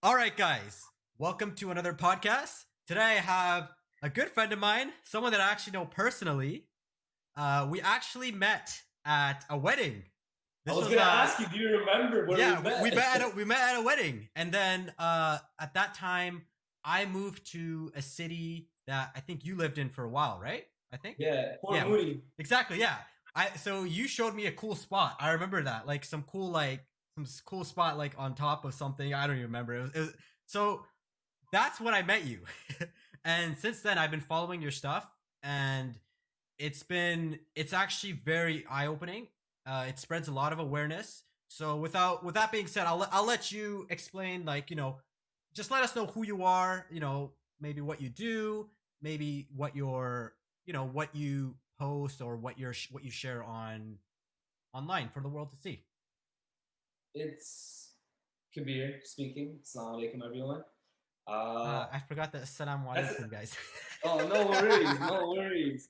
All right, guys, welcome to another podcast. Today I have a good friend of mine, someone that I actually know personally. We actually met at a wedding. I This was was gonna ask you, do you remember where we yeah, we met? met at a wedding, and then at that time I moved to a city that I think you lived in for a while, right? I think. Yeah, Port Yeah, Moody. exactly. Yeah. So you showed me a cool spot. I remember that, like some cool spot like on top of something. I don't even remember. So that's when I met you. And since then I've been following your stuff, and it's actually very eye opening. It spreads a lot of awareness. So with that being said, I'll let you explain, like, just let us know who you are, maybe what you do, maybe what your what you post, or what you share on online for the world to see. It's Kabir speaking. Assalamu alaikum, everyone. Uh, I forgot the assalamu that's alaikum, guys. oh, no worries, no worries.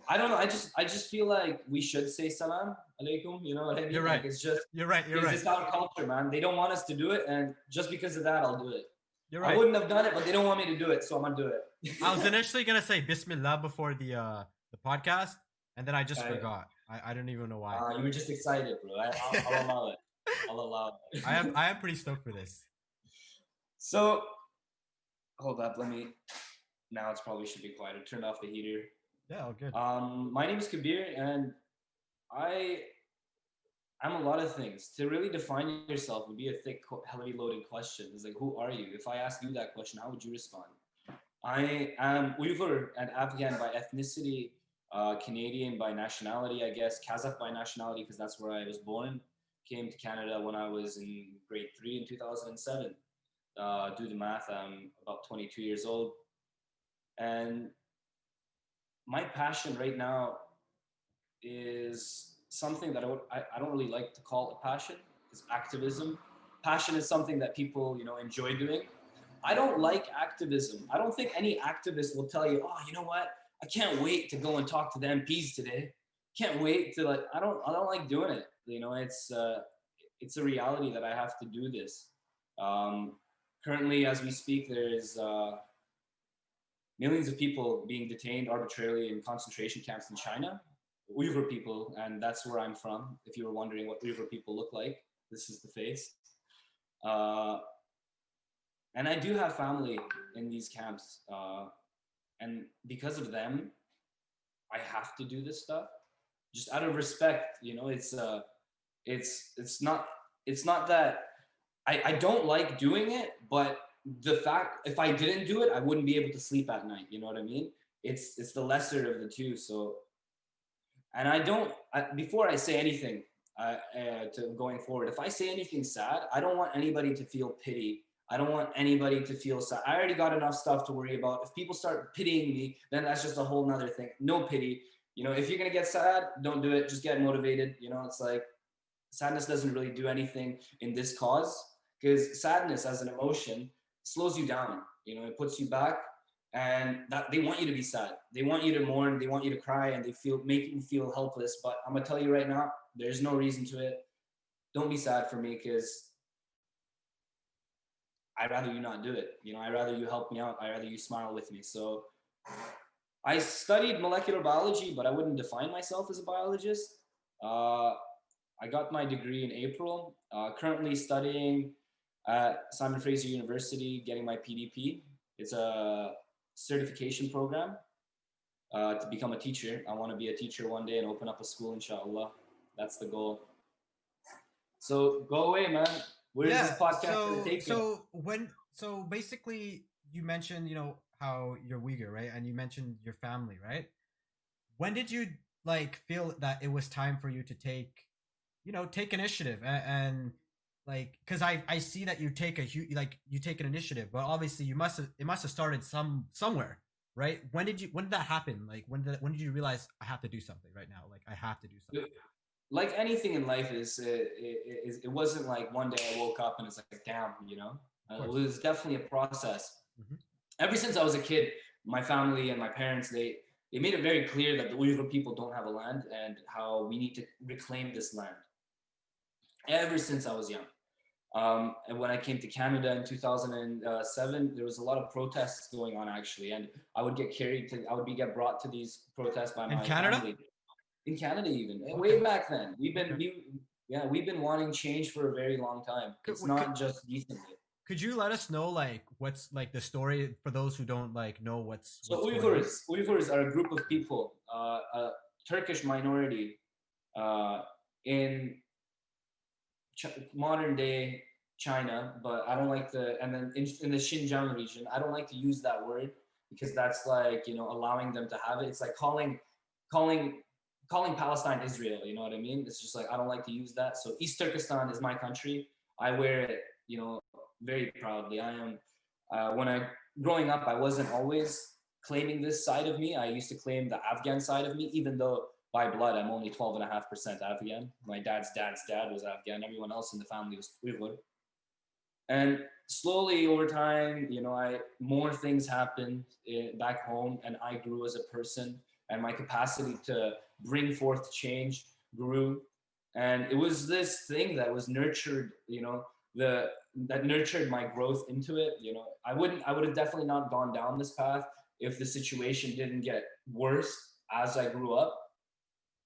I don't know. I just feel like we should say salam alaikum. You know what I You're mean? right. Like it's just You're right. You're because right. it's our culture, man. They don't want us to do it, and just because of that, I'll do it. You're I right. wouldn't have done it, but they don't want me to do it, so I'm gonna do I was it. initially gonna say Bismillah before the podcast, and then I just I, forgot. I don't even know why. you were just excited, bro. I'll allow it. I'll allow it. I am pretty stoked for this. So hold up, let me. Now it's probably should be quieter. Turn off the heater. Yeah, all good. My name is Kabir, and I I'm a lot of things. To really define yourself would be a thick, heavily loaded question. It's like, who are you? If I ask you that question, how would you respond? I am Uyghur and Afghan by ethnicity, Canadian by nationality, I guess, Kazakh by nationality because that's where I was born. Came to Canada when I was in grade three in 2007. Do the math, I'm about 22 years old. And my passion right now is something that I don't really like to call a passion. It's activism. Passion is something that people, enjoy doing. I don't like activism. I don't think any activist will tell you, oh, you know what? I can't wait to go and talk to the MPs today. Can't wait to, like. I don't like doing it. It's a reality that I have to do this. Um, Currently, as we speak, there's millions of people being detained arbitrarily in concentration camps in China, Uyghur people, and that's where I'm from. If you were wondering what Uyghur people look like, this is the face. Uh, and I do have family in these camps, and because of them, I have to do this stuff just out of respect. It's not that I don't like doing it, but the fact if I didn't do it, I wouldn't be able to sleep at night. You know what I mean? It's the lesser of the two. So, and before I say anything to going forward, if I say anything sad, I don't want anybody to feel pity. I don't want anybody to feel sad. I already got enough stuff to worry about. If people start pitying me, then that's just a whole nother thing. No pity. If you're gonna get sad, don't do it. Just get motivated. It's like sadness doesn't really do anything in this cause because sadness as an emotion slows you down. It puts you back, and that they want you to be sad. They want you to mourn. They want you to cry, and they make you feel helpless. But I'm gonna tell you right now, there's no reason to it. Don't be sad for me because I'd rather you not do it. I'd rather you help me out. I'd rather you smile with me. So I studied molecular biology, but I wouldn't define myself as a biologist. Uh, I got my degree in April. Currently studying at Simon Fraser University, getting my PDP. It's a certification program to become a teacher. I want to be a teacher one day and open up a school, inshallah. That's the goal. So go away, man. Where is this Yeah. podcast going to take me? So basically, you mentioned how you're Uyghur, right? And you mentioned your family, right? When did you like feel that it was time for you to take initiative, and like, because I see that you take you take an initiative, but obviously it must have started somewhere, right? When did that happen? Like, when did you realize I have to do something right now? Like, I have to do something. Like anything in life it wasn't like one day I woke up and it's like, damn, Of it course. was definitely a process. Hmm. Ever since I was a kid, my family and my parents, they made it very clear that the Uyghur people don't have a land and how we need to reclaim this land ever since I was young. And when I came to Canada in 2007, there was a lot of protests going on actually, and I would be get brought to these protests by In my Canada? family in Canada even way Okay. back then. Okay. Yeah, we've been wanting change for a very long time. It's Could, not just recently. could you let us know like what's like the story for those who don't like know So what's going on? Uyghurs are a group of people, a Turkish minority uh, in modern day China, but I don't like and then in the Xinjiang region, I don't like to use that word because that's like, allowing them to have it. It's like calling, calling Palestine Israel. You know what I mean? It's just like, I don't like to use that. So East Turkestan is my country. I wear it, very proudly. I am, when growing up, I wasn't always claiming this side of me. I used to claim the Afghan side of me, even though by blood, I'm only 12.5% Afghan. My dad's dad was Afghan. Everyone else in the family was Uyghur. And slowly over time, more things happened back home, and I grew as a person, and my capacity to bring forth change grew. And it was this thing that was nurtured, that nurtured my growth into it. I would have definitely not gone down this path if the situation didn't get worse as I grew up.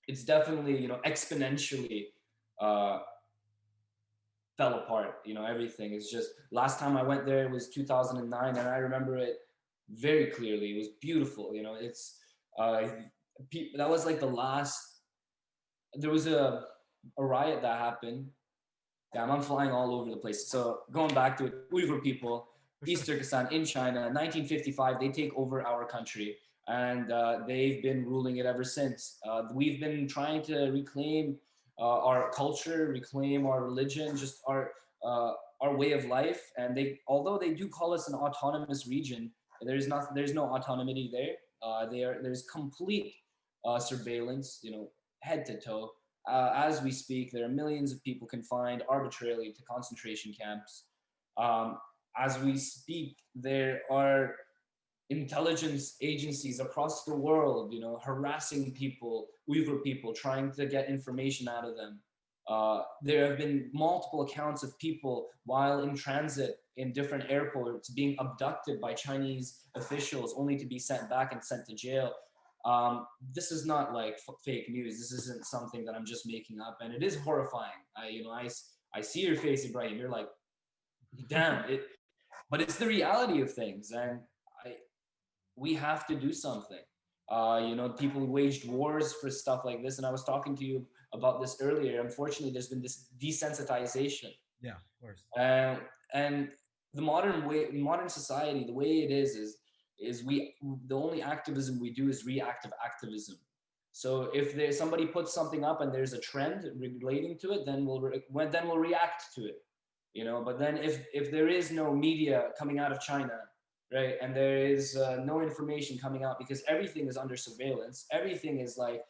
It's definitely, exponentially uh, fell apart. Everything is just, last time I went there was 2009, and I remember it very clearly. It was beautiful. It's uh, that was like the last. There was a riot that happened. Damn, I'm flying all over the place. So going back to it, Uyghur people, For sure. East Turkestan in China, 1955, they take over our country, and they've been ruling it ever since. We've been trying to reclaim our culture, reclaim our religion, just our way of life. And although they do call us an autonomous region, there's no autonomy there. There's complete surveillance, head to toe. As we speak, there are millions of people confined arbitrarily to concentration camps. Um, as we speak, there are intelligence agencies across the world, harassing people, Uyghur people, trying to get information out of them. There have been multiple accounts of people while in transit in different airports being abducted by Chinese officials only to be sent back and sent to jail. This is not like fake news. This isn't something that I'm just making up, and it is horrifying. I see your face, Ibrahim. You're like, damn it, but it's the reality of things, and I we have to do something. People waged wars for stuff like this, and I was talking to you about this earlier. Unfortunately, there's been this desensitization, Yeah, of course. and the modern society, the way it is the only activism we do is reactive activism. So if there's somebody puts something up and there's a trend relating to it, then we'll react to it. But then if there is no media coming out of China, right, and there is no information coming out because everything is under surveillance, everything is like,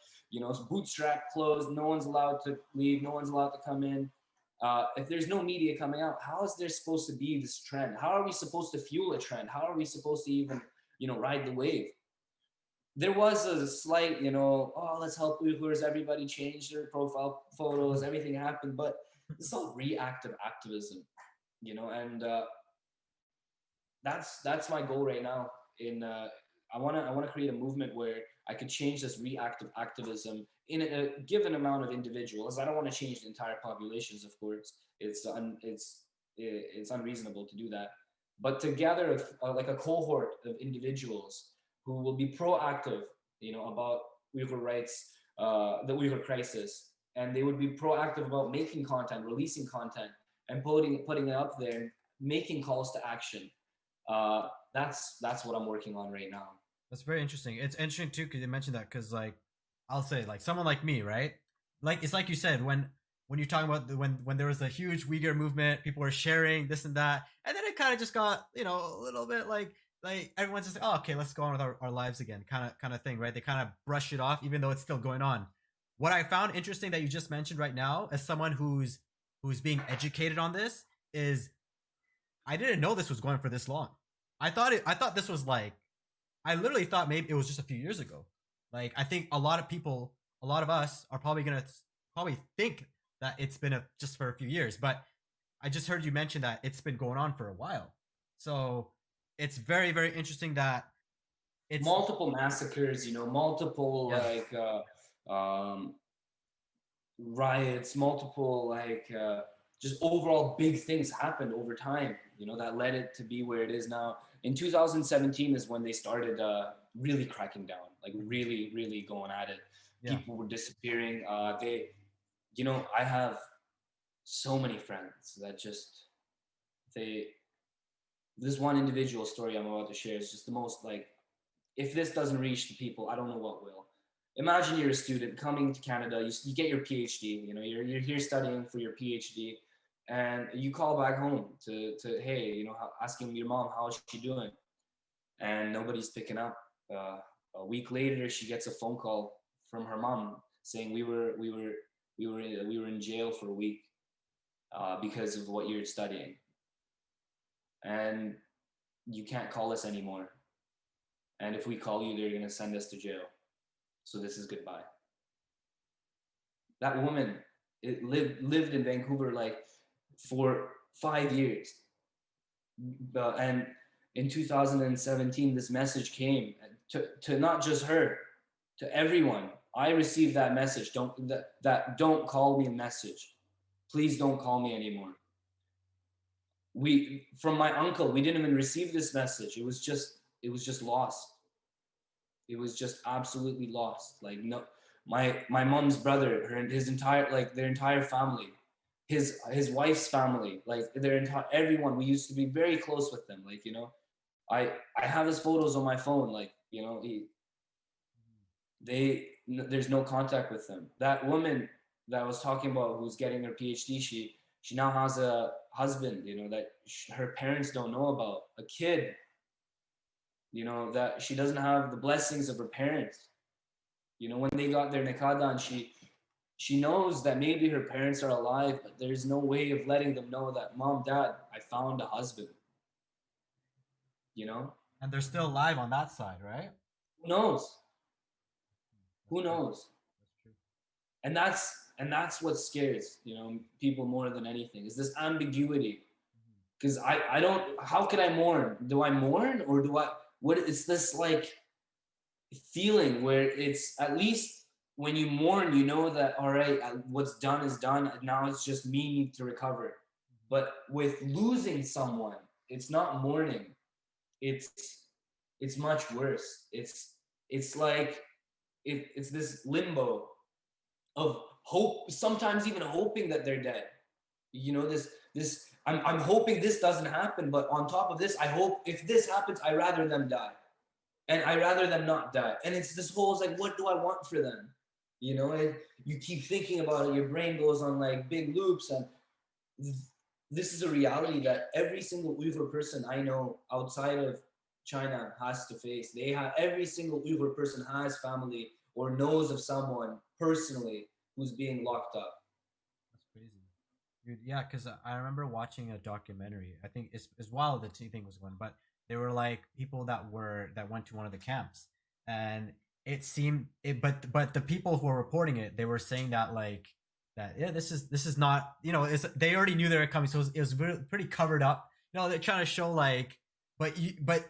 bootstrap closed, no one's allowed to leave, no one's allowed to come in. If there's no media coming out, how is there supposed to be this trend? How are we supposed to fuel a trend? How are we supposed to even, ride the wave? There was a slight, oh, let's help Uyghurs, everybody changed their profile photos, everything happened, but it's all reactive activism, and that's my goal right now. I want to create a movement where I could change this reactive activism in a given amount of individuals. I don't want to change the entire populations, of course. It's unreasonable to do that. But to gather like a cohort of individuals who will be proactive, about Uyghur rights, the Uyghur crisis, and they would be proactive about making content, releasing content, and putting it up there, making calls to action. That's what I'm working on right now. That's very interesting. It's interesting too because you mentioned that because like I'll say like someone like me, right? Like it's like you said when you're talking about when there was a huge Uyghur movement, people were sharing this and that, and then it kind of just got a little bit like everyone's just like, oh, okay, let's go on with our lives again, kind of thing, right? They kind of brush it off even though it's still going on. What I found interesting that you just mentioned right now, as someone who's being educated on this, is I didn't know this was going for this long. I thought this was like I literally thought maybe it was just a few years ago. Like I think a lot of people, a lot of us are probably gonna probably think that it's been just for a few years, but I just heard you mention that it's been going on for a while. So it's very, very interesting that it's Multiple massacres, multiple yeah, like riots, multiple just overall big things happened over time, that led it to be where it is now. In 2017 is when they started really cracking down, like really, really going at it. yeah. People were disappearing. I have so many friends that just they. This one individual story I'm about to share is just the most like, if this doesn't reach the people, I don't know what will. Imagine you're a student coming to Canada, you get your PhD, you're here studying for your PhD, and you call back home to hey, asking your mom how's she doing, and nobody's picking up. A week later, she gets a phone call from her mom saying we were in jail for a week because of what you're studying, and you can't call us anymore. And if we call you, they're gonna send us to jail. So this is goodbye. That woman lived in Vancouver like for 5 years, and in 2017, this message came to not just her, to everyone. I received that message. Don't call me a message. Please don't call me anymore. We from my uncle. We didn't even receive this message. It was just lost. It was just absolutely lost. Like no, my mom's brother, his entire like their entire family, his wife's family, like their entire everyone. We used to be very close with them. Like I have his photos on my phone. Like there's no contact with them. That woman that I was talking about, who's getting her PhD, she now has a husband. That her parents don't know about. A kid that she doesn't have the blessings of her parents. When they got their nikah done, she knows that maybe her parents are alive, but there's no way of letting them know that, mom, dad, I found a husband. And they're still alive on that side, right? Who knows? That's Who true. knows? That's true. And that's what scares people more than anything, is this ambiguity. Because I don't, how can I mourn? Do I mourn, or do I, what, it's this like feeling where it's, at least when you mourn, that, all right, what's done is done. Now it's just me need to recover. But with losing someone, it's not mourning. It's it's much worse. It's like it's this limbo of hope, sometimes even hoping that they're dead. This I'm hoping this doesn't happen, but on top of this, I hope if this happens, I rather them die. And I rather them not die. And it's this whole, it's like, what do I want for them? And you keep thinking about it, your brain goes on like big loops. And this is a reality that every single Uyghur person I know outside of China has to face. Every single Uyghur person has family or knows of someone personally who's being locked up. That's crazy. Dude, yeah, because I remember watching a documentary. I think it's while the thing was going, but they were like people that went to one of the camps, and it seemed it. But the people who were reporting it, they were saying that like that yeah, this is not they already knew they were coming, so it was pretty covered up. They're trying to show like, but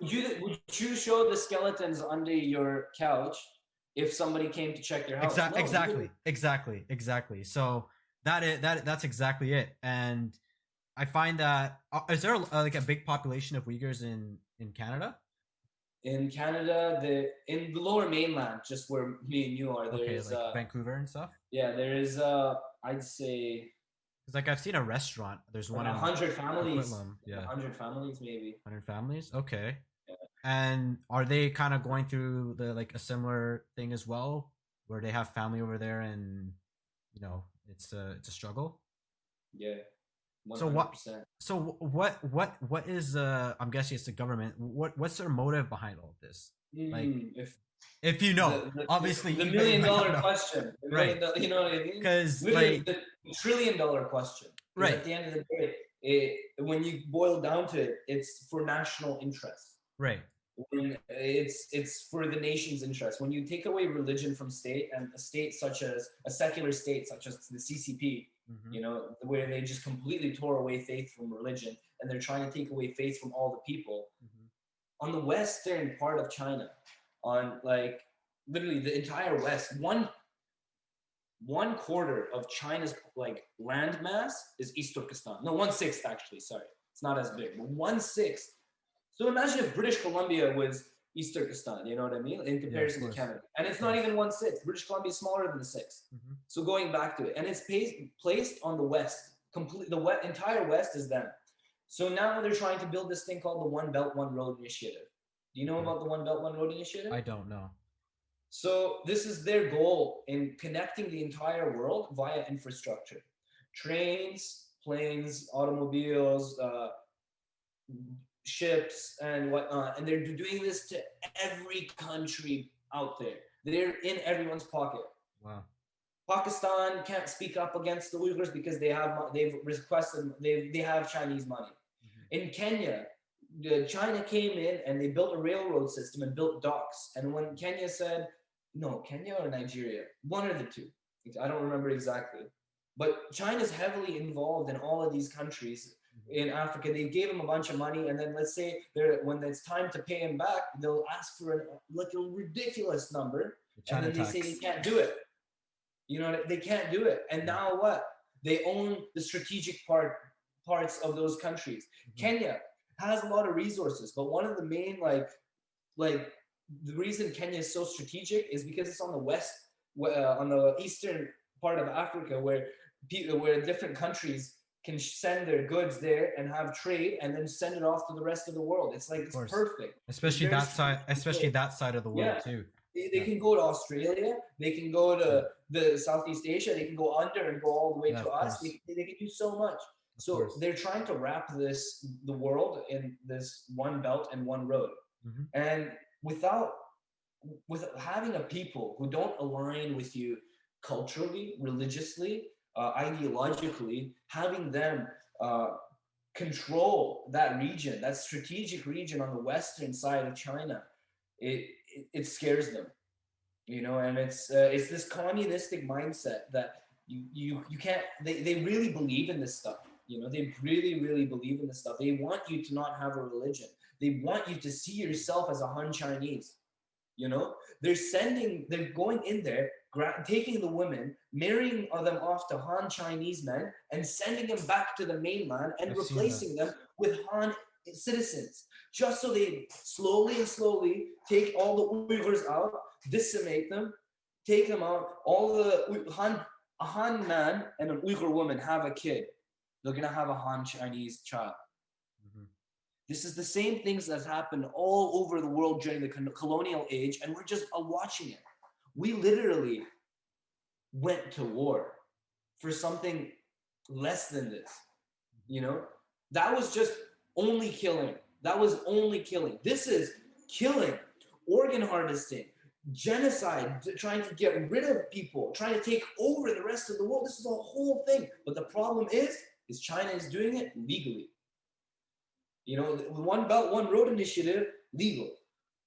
Would you show the skeletons under your couch if somebody came to check your house? No, you wouldn't. exactly. So that's exactly it. And I find that is there like a big population of Uyghurs in Canada? In Canada, in the Lower Mainland, just where me and you are, Okay, there's like Vancouver and stuff. yeah, there's I'd say Because like I've seen a restaurant. There's like one a in hundred families, Coquitlam. like Yeah, 100 families maybe. 100 families. Okay. Yeah. And are they kind of going through the like a similar thing as well, where they have family over there, and it's a struggle? Yeah, one So hundred what? percent. So what is I'm guessing it's the government. What's their motive behind all of this? Like, If if you know, the, the, obviously the you million might not dollar know, question, right? you know what I mean? Because Literally, like, the trillion-dollar question. Because right, at the end of the day, when you boil down to it, it's for national interest. right, When it's for the nation's interest. When you take away religion from state, and a secular state such as the CCP, Mm-hmm. You know, where they just completely tore away faith from religion, and they're trying to take away faith from all the people. Mm-hmm. On the western part of China, on like literally the entire west, one quarter of China's like land mass is East Turkestan. No, 1/6 actually. Sorry, it's not as big, but 1/6. So imagine if British Columbia was East Turkestan. You know what I mean? In Yeah, of comparison to course. Canada, and it's Of not course. even 1/6. British Columbia is smaller than the sixth. Mm-hmm. So going back to it, and it's placed on the west. Complete the entire west is them. So now they're trying to build this thing called the One Belt One Road Initiative. Do you know Okay. about the One Belt One Road Initiative? I don't know. So this is their goal in connecting the entire world via infrastructure, trains, planes, automobiles, ships, and whatnot. And they're doing this to every country out there. They're in everyone's pocket. Wow. Pakistan can't speak up against the Uyghurs because they've requested they have Chinese money. Mm-hmm. In Kenya, China came in and they built a railroad system and built docks. And when Kenya said, no, Kenya or Nigeria, one of the two, I don't remember exactly. But China's heavily involved in all of these countries in Africa. They gave him a bunch of money, and then let's say when it's time to pay him back, they'll ask for like a ridiculous number, and then they say they can't do it. You know, they can't do it. And now what? They own the strategic parts of those countries. Mm-hmm. Kenya has a lot of resources, but one of the main like the reason Kenya is so strategic is because it's on the west, on the eastern part of Africa, where different countries can send their goods there and have trade, and then send it off to the rest of the world. It's like it's perfect. Especially that side, especially that side of the world too. They can go to Australia, they can go to the Southeast Asia, they can go under and go all the way to us. They can do so much. So they're trying to wrap the world in this one belt and one road. Mm-hmm. And without having a people who don't align with you culturally, religiously, ideologically, having them control that region, that strategic region on the western side of China, it scares them, you know. And it's this communistic mindset that you can't. They really believe in this stuff, you know. They really believe in this stuff. They want you to not have a religion. They want you to see yourself as a Han Chinese. You know, they're going in there, taking the women, marrying them off to Han Chinese men, and sending them back to the mainland and replacing them with Han citizens, just so they slowly take all the Uyghurs out, decimate them, take them out. All the a Han man and an Uyghur woman have a kid, they're gonna have a Han Chinese child. This is the same things that's happened all over the world during the colonial age, and we're just watching it. We literally went to war for something less than this, you know? That was just only killing. That was only killing. This is killing, organ harvesting, genocide, trying to get rid of people, trying to take over the rest of the world. This is a whole thing. But the problem is China is doing it legally. You know, the One Belt, One Road initiative, legal.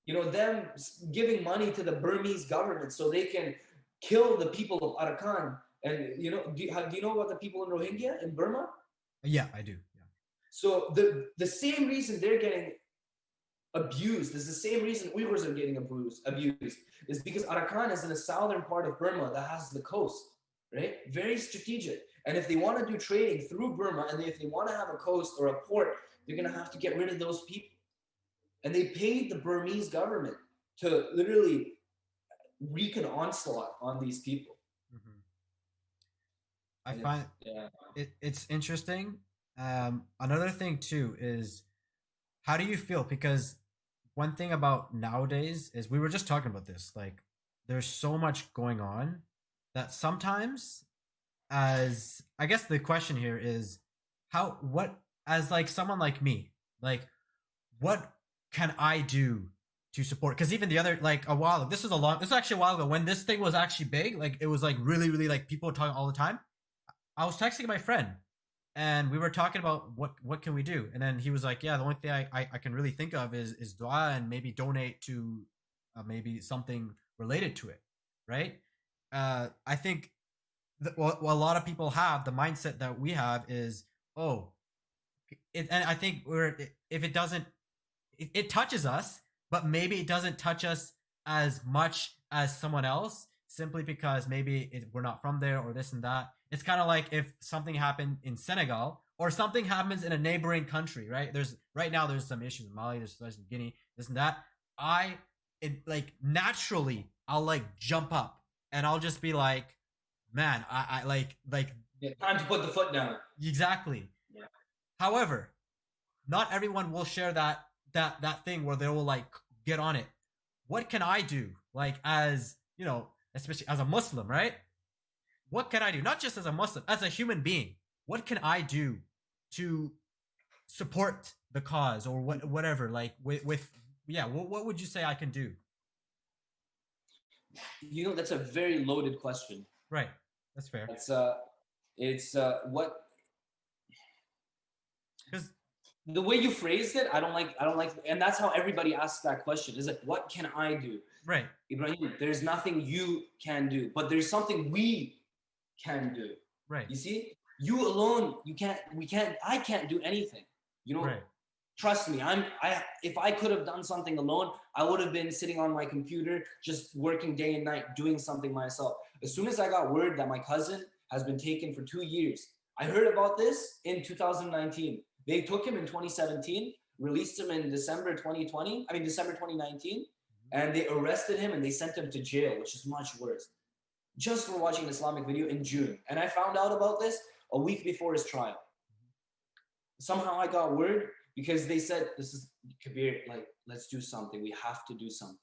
You know, them giving money to the Burmese government so they can kill the people of Arakan. And, you know, do you know about the people in Rohingya in Burma? Yeah, I do. Yeah. So the same reason they're getting abused is the same reason Uyghurs are getting abused is because Arakan is in the southern part of Burma that has the coast, right? Very strategic. And if they want to do trading through Burma, and if they want to have a coast or a port, they're going to have to get rid of those people. And they paid the Burmese government to literally wreak an onslaught on these people. Mm-hmm. I find it's interesting. Another thing too is, how do you feel? Because one thing about nowadays is, we were just talking about this, like there's so much going on that sometimes, as I guess the question here is, as like someone like me, like what can I do to support? Because even the other, like this is actually a while ago when this thing was actually big, like it was like really like people were talking all the time. I was texting my friend and we were talking about what can we do, and then he was like, yeah, the only thing I can really think of is dua, and maybe donate to maybe something related to it, right? I think what a lot of people have, the mindset that we have is, oh, and I think if it doesn't, it touches us, but maybe it doesn't touch us as much as someone else, simply because maybe we're not from there or this and that. It's kind of like if something happened in Senegal or something happens in a neighboring country, right? There's right now there's some issues in Mali, there's in Guinea, this and that. I like naturally I'll like jump up and I'll just be like, man, I like Yeah, time to put the foot down. exactly. Yeah. However, not everyone will share that thing where they will like get on it. What can I do? Like, as you know, especially as a Muslim, right? What can I do? Not just as a Muslim, as a human being. What can I do to support the cause or whatever? Like with yeah, what would you say I can do? You know, that's a very loaded question. Right, that's fair. It's what Because the way you phrased it, I don't like, and that's how everybody asks that question. Is like, what can I do? right, Ibrahim, there's nothing you can do, but there's something we can do. right, You see, you alone, I can't do anything. You know, right, trust me, if I could have done something alone, I would have been sitting on my computer, just working day and night, doing something myself. As soon as I got word that my cousin has been taken for 2 years, I heard about this in 2019. They took him in 2017, released him in December 2019, and they arrested him and they sent him to jail, which is much worse, just for watching an Islamic video in June. And I found out about this a week before his trial. Somehow I got word because they said, this is Kabir, like, let's do something. We have to do something.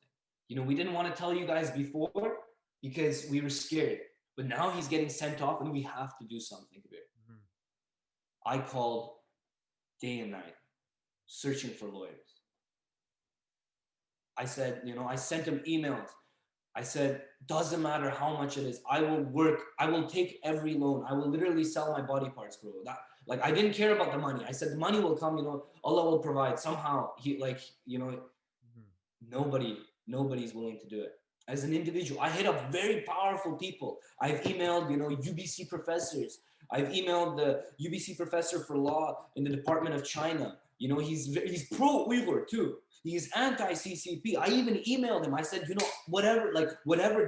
You know, we didn't want to tell you guys before because we were scared. But now he's getting sent off and we have to do something, Kabir. I called day and night, searching for lawyers. I said, you know, I sent him emails. I said, doesn't matter how much it is. I will work. I will take every loan. I will literally sell my body parts, bro. Like, I didn't care about the money. I said, the money will come, you know, Allah will provide somehow. Nobody's willing to do it. As an individual, I hit up very powerful people. I've emailed, you know, UBC professors. I've emailed the UBC professor for law in the Department of China. You know, he's pro-Uyghur too. He's anti-CCP. I even emailed him. I said, you know, whatever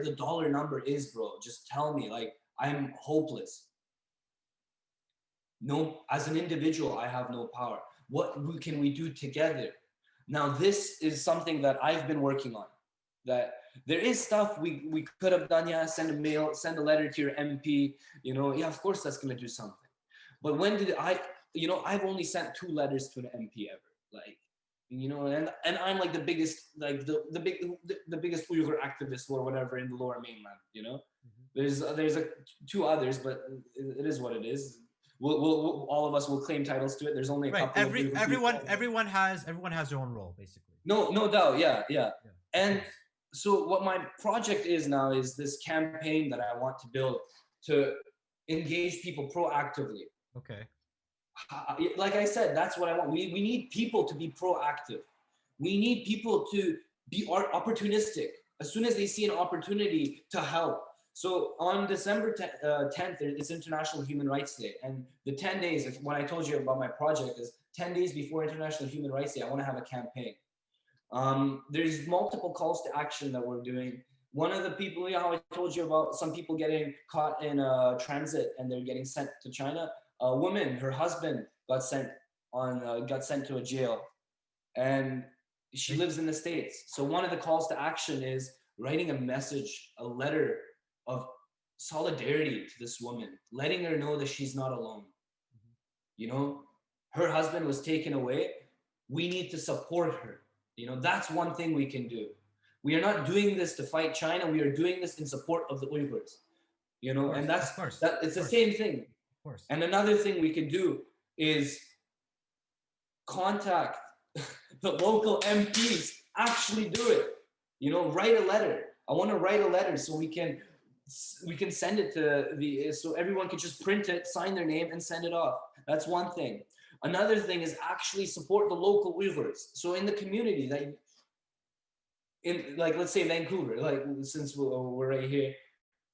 the dollar number is, bro, just tell me. Like, I'm hopeless. No, as an individual, I have no power. What can we do together? Now, this is something that I've been working on. That there is stuff we could have done. Yeah, send a mail, send a letter to your MP. You know, yeah, of course that's gonna do something. But when did you know, I've only sent 2 letters to an MP ever. Like, you know, and I'm like the biggest, like the biggest Uyghur activist or whatever in the Lower Mainland. You know, there's 2 others, but it is what it is. We'll all of us will claim titles to it. There's only a couple. Everyone has their own role, basically. No doubt. Yeah. And so what my project is now is this campaign that I want to build to engage people proactively. Okay. Like I said, that's what I want. We need people to be proactive. We need people to be opportunistic. As soon as they see an opportunity to help. So on December 10th, it's International Human Rights Day. And the 10 days, when I told you about my project, is 10 days before International Human Rights Day, I want to have a campaign. There's multiple calls to action that we're doing. One of the people, you know how I told you about some people getting caught in transit and they're getting sent to China? A woman, her husband got sent to a jail, and she lives in the States. So one of the calls to action is writing a message, a letter of solidarity to this woman, letting her know that she's not alone. You know, her husband was taken away. We need to support her. You know, that's one thing we can do. We are not doing this to fight China. We are doing this in support of the Uyghurs. You know, and it's the same thing. Of course. And another thing we can do is contact the local MPs. Actually do it. You know, write a letter. I want to write a letter so we can send it to so everyone can just print it, sign their name, and send it off. That's one thing. Another thing is actually support the local Uyghurs. So in the community, that in, like, let's say Vancouver, like, since we're right here,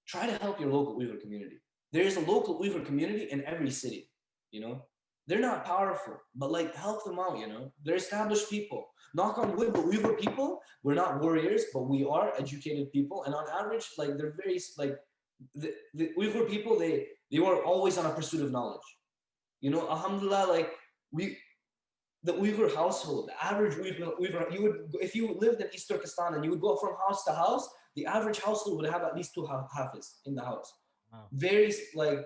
try to help your local Uyghur community. There is a local Uyghur community in every city, you know. They're not powerful, but like help them out, you know. They're established people. Knock on wood, but Uyghur people, we're not warriors, but we are educated people. And on average, like they're very like the Uyghur people, they were always on a pursuit of knowledge. You know, alhamdulillah, like the Uyghur household, the average Uyghur, you would, if you lived in East Turkestan and you would go from house to house, the average household would have at least two hafiz in the house. Wow. Very like,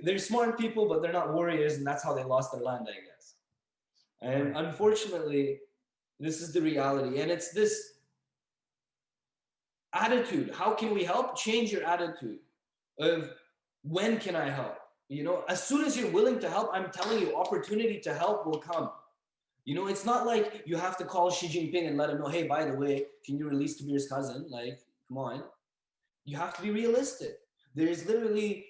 they're smart people, but they're not warriors, and that's how they lost their land, I guess. And unfortunately, this is the reality. And it's this attitude. How can we help? Change your attitude of when can I help? You know, as soon as you're willing to help, I'm telling you, opportunity to help will come. You know, it's not like you have to call Xi Jinping and let him know, hey, by the way, can you release Kabir's cousin? Like, come on. You have to be realistic. There's literally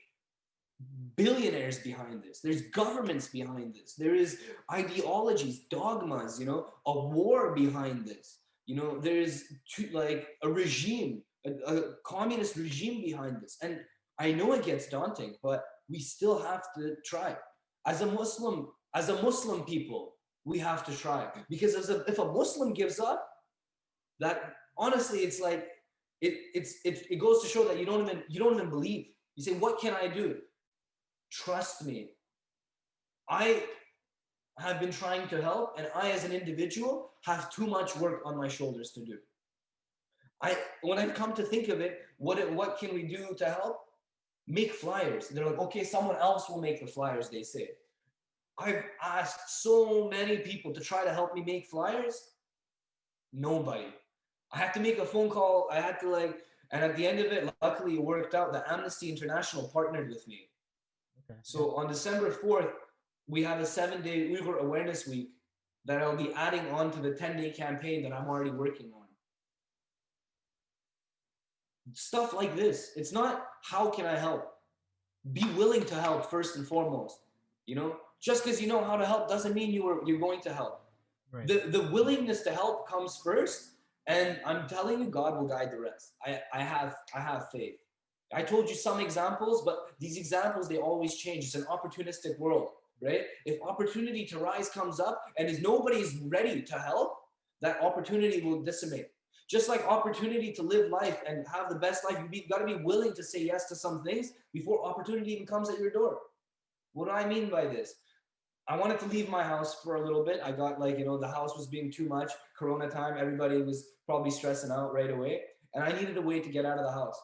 billionaires behind this. There's governments behind this. There is ideologies, dogmas, you know, a war behind this. You know, there's like a regime, a communist regime behind this. And I know it gets daunting, but we still have to try. As a Muslim people, we have to try. Because if a Muslim gives up, that honestly, it's like, it goes to show that you don't even believe. You say, what can I do? Trust me. I have been trying to help, and I, as an individual, have too much work on my shoulders to do. When I come to think of it, what can we do to help? Make flyers. They're like, okay, someone else will make the flyers, they say. I've asked so many people to try to help me make flyers. Nobody. I had to make a phone call. I had to and at the end of it, luckily it worked out that Amnesty International partnered with me. Okay. So on December 4th, we have a 7-day Uyghur Awareness Week that I'll be adding on to the 10-day campaign that I'm already working on. Stuff like this. It's not, how can I help? Be willing to help first and foremost. You know, just because you know how to help doesn't mean you're going to help. Right. The willingness to help comes first, and I'm telling you, God will guide the rest. I have faith. I told you some examples, but these examples, they always change. It's an opportunistic world, right? If opportunity to rise comes up and if nobody's ready to help, that opportunity will dissipate. Just like opportunity to live life and have the best life, you got to be willing to say yes to some things before opportunity even comes at your door. What do I mean by this? I wanted to leave my house for a little bit. I got the house was being too much. Corona time, everybody was probably stressing out right away. And I needed a way to get out of the house.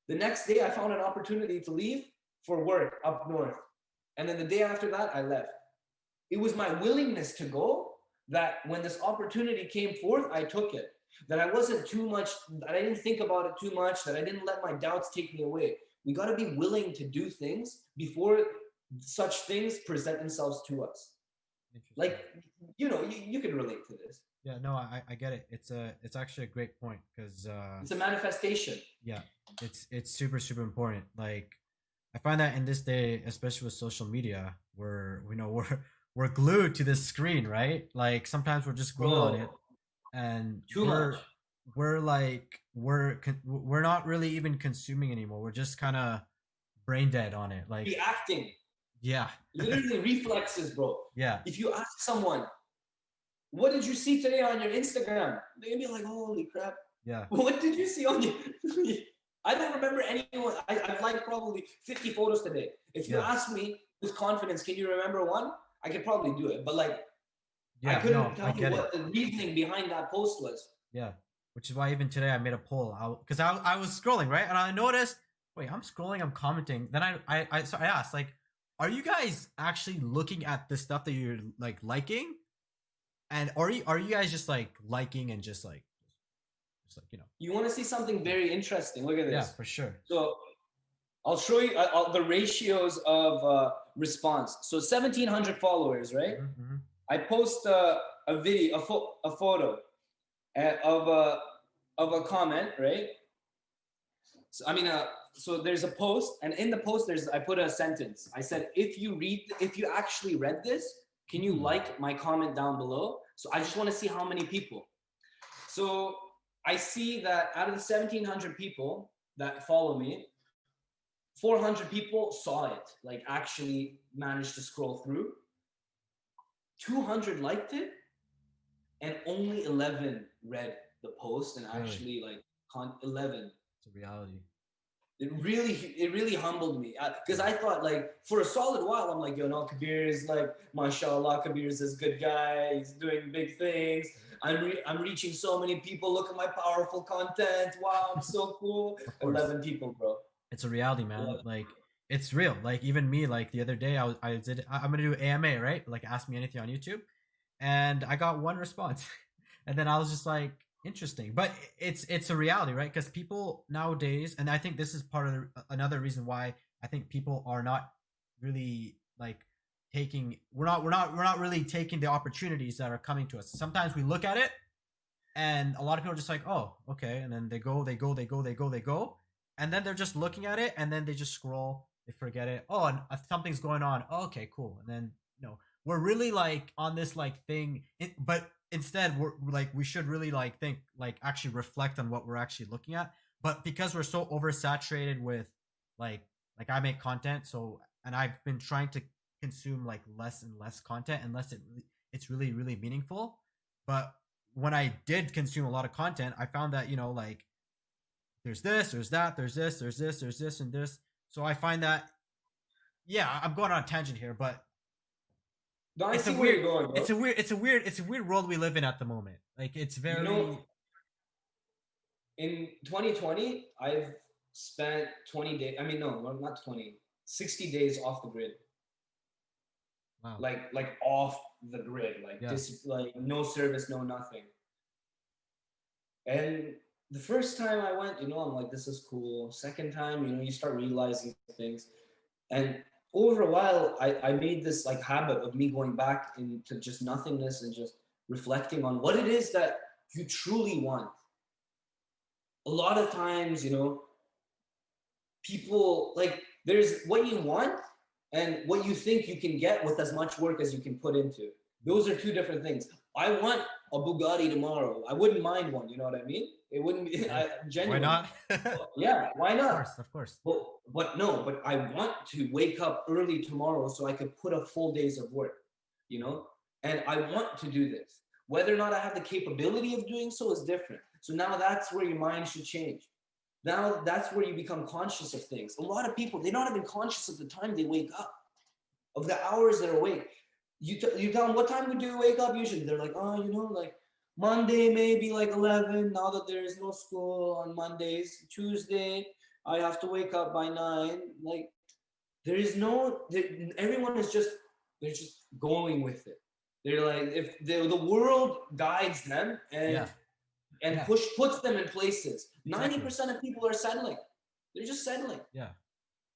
The next day, I found an opportunity to leave for work up north. And then the day after that, I left. It was my willingness to go that when this opportunity came forth, I took it. That I wasn't too much, that I didn't think about it too much, that I didn't let my doubts take me away. We got to be willing to do things before such things present themselves to us. Like, you can relate to this. Yeah, no, I get it. It's actually a great point because it's a manifestation. Yeah, it's super, super important. Like, I find that in this day, especially with social media, we're glued to this screen, right? Like sometimes we're just glued on it, and we're not really even consuming anymore. We're just kind of brain dead on it, like reacting. Yeah, literally reflexes, bro. Yeah. If you ask someone, what did you see today on your Instagram? They'd be like, holy crap. Yeah. What did you see on your... I don't remember anyone. I've liked probably 50 photos today. If you ask me with confidence, can you remember one? I could probably do it. But I couldn't tell you what the reasoning behind that post was. Yeah. Which is why even today I made a poll. Because I was scrolling, right? And I noticed, wait, I'm scrolling, I'm commenting. Then I asked, are you guys actually looking at the stuff that you're liking? And are you guys just liking and just You want to see something very interesting? Look at this. Yeah, for sure. So I'll show you the ratios of response. So 1,700 followers, right? Mm-hmm. I post a video, a photo of a comment, right? So so there's a post, and in the post I put a sentence. I said, if you actually read this, can you like my comment down below? So I just want to see how many people. So I see that out of the 1,700 people that follow me, 400 people saw it, like actually managed to scroll through. 200 liked it, and only 11 read the post and Really, actually 11. it's a reality. It really humbled me because I thought, like, for a solid while I'm like, yo, no, Kabir is like, mashallah, Kabir is this good guy, he's doing big things, I'm reaching so many people, look at my powerful content, wow, I'm so cool. Of course, 11 people, bro. it's a reality, man. 11. Like it's real. Like even me, like the other day, I'm gonna do AMA, right? Like ask me anything on YouTube, and I got one response, and then I was just like, interesting. But it's a reality, right? Because people nowadays, and I think this is part of another reason why I think people are not really like taking. We're not really taking the opportunities that are coming to us. Sometimes we look at it and a lot of people are just like, oh, okay, and then they go, and then they're just looking at it, and then they just scroll, they forget it. Oh, and something's going on. Oh, okay, cool. And then we're really like on this like thing, but instead we're like we should really like think like actually reflect on what we're actually looking at. But because we're so oversaturated with like I make content, so and I've been trying to consume like less and less content unless it's really meaningful. But when I did consume a lot of content, I found that like there's this, there's that, there's this, and this. So I find that yeah, I'm going on a tangent here, but No, I it's a see where weird, you're going, bro. it's a weird world we live in at the moment. Like it's You very know, in 2020, I've spent 20 days. I mean, no, not 20, 60 days off the grid. wow, Like off the grid, like yeah, just like no service, no nothing. And the first time I went, I'm like, this is cool. Second time, you start realizing things. And over a while, I made this like habit of me going back into just nothingness and just reflecting on what it is that you truly want. A lot of times, people like there's what you want and what you think you can get with as much work as you can put into. Those are two different things. I want a Bugatti tomorrow. I wouldn't mind one. You know what I mean? It wouldn't be why genuine. not? Of Yeah, why not? course, of course. But no, but I want to wake up early tomorrow so I could put a full days of work, you know? And I want to do this. Whether or not I have the capability of doing so is different. So now that's where your mind should change. Now that's where you become conscious of things. A lot of people, they're not even conscious of the time they wake up, of the hours they're awake. You tell them, what time do you wake up usually? They're like, oh, like Monday maybe like 11, now that there is no school on Mondays. Tuesday, I have to wake up by 9. Like there is no, everyone is just, they're just going with it. They're like, if the world guides them Yeah, and yeah, puts them in places, exactly. 90% of people are settling. They're just settling. Yeah.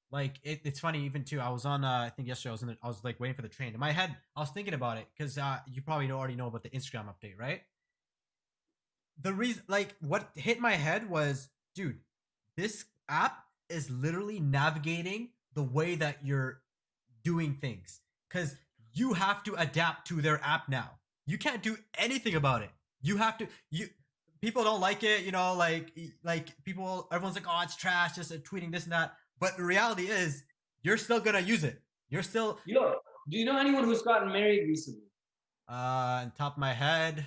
Like it's funny even too. I was on I think yesterday I was like waiting for the train. In my head, I was thinking about it because you probably already know about the Instagram update, right? The reason like what hit my head was, dude, this app is literally navigating the way that you're doing things because you have to adapt to their app now. You can't do anything about it. You have to you People don't like it, like people everyone's like, oh, it's trash, just tweeting this and that. But the reality is you're still gonna use it. You're still Do you know anyone who's gotten married recently? on top of my head,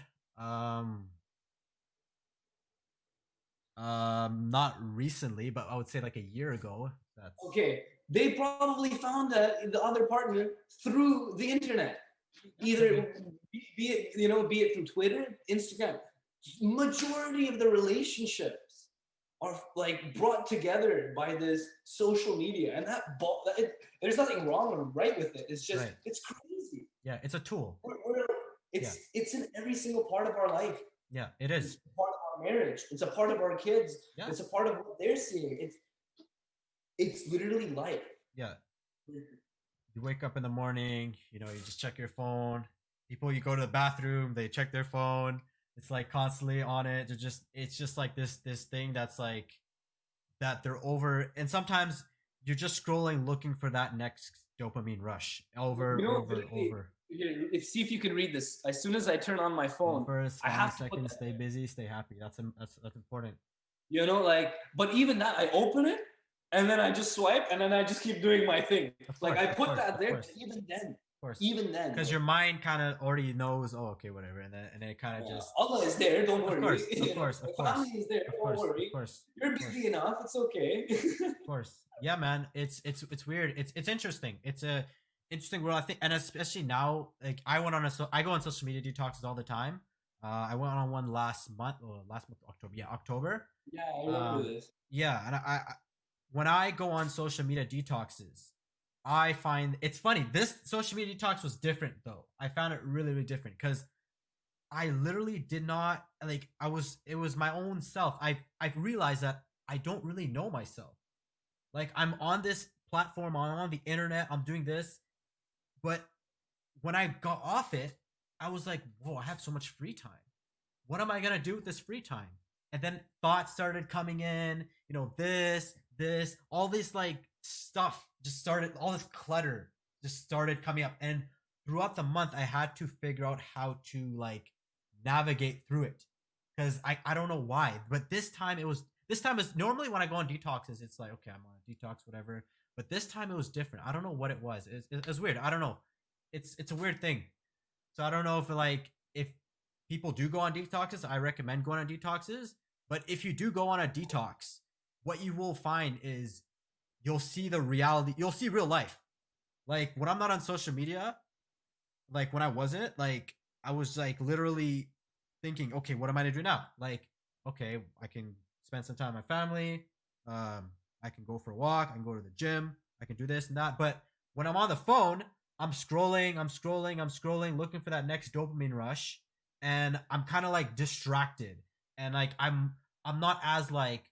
not recently, but I would say like a year ago. That's Okay, they probably found the other partner through the internet, okay. either be it through Twitter, Instagram. Majority of the relationships are like brought together by this social media, and there's nothing wrong or right with it. It's just Right. it's crazy. Yeah, it's a tool. We're, Yeah. it's in every single part of our life. Yeah, it It's is. a part of our marriage. It's a part of our kids. Yeah. It's a part of what they're seeing. It's literally life. Yeah. You wake up in the morning, you just check your phone. People, you go to the bathroom, they check their phone. It's like constantly on it. It's just like this thing that's like that they're over. And sometimes you're just scrolling, looking for that next dopamine rush over, over. See if you can read this. As soon as I turn on my Go phone, first, I find have a to put second, that. stay busy, stay happy. That's important. Like, but even that, I open it and then I just swipe, and then I just keep doing my thing. Of Like course, I of put course, that of there, course, but course. even then, Because like, your mind kind of already knows, oh, okay, whatever, and then it kind of just, Allah is there. Don't of worry. course, of course, of My family course, is there. of Don't course, of worry. course, You're of course, busy enough. It's okay. of course. Yeah, man, it's weird. It's interesting. It's a interesting world, I think, and especially now, like I go on social media detoxes all the time. I went on one last month, October. Yeah, October. Yeah, I remember Um, this. yeah, and when I go on social media detoxes, I find it's funny. This social media detox was different though. I found it really, really different because I literally did not like. It was my own self. I realized that I don't really know myself. Like I'm on this platform, I'm on the internet, I'm doing this, but when I got off it, I was like, whoa, I have so much free time. What am I gonna do with this free time? And then thoughts started coming in, all this like stuff just started, all this clutter just started coming up. And throughout the month, I had to figure out how to like navigate through it. Because I don't know why, but this time is normally when I go on detoxes, it's like, okay, I'm on a detox, whatever. But this time it was different. I don't know what it was. It's weird. I don't know. It's a weird thing. So I don't know if people do go on detoxes, I recommend going on detoxes. But if you do go on a detox, what you will find is you'll see the reality. You'll see real life. Like when I'm not on social media, like when I wasn't, like I was like literally thinking, okay, what am I gonna do now? Like, okay, I can spend some time with my family. I can go for a walk. I can go to the gym. I can do this and that. But when I'm on the phone, I'm scrolling, looking for that next dopamine rush, and I'm kind of like distracted, and like I'm not as like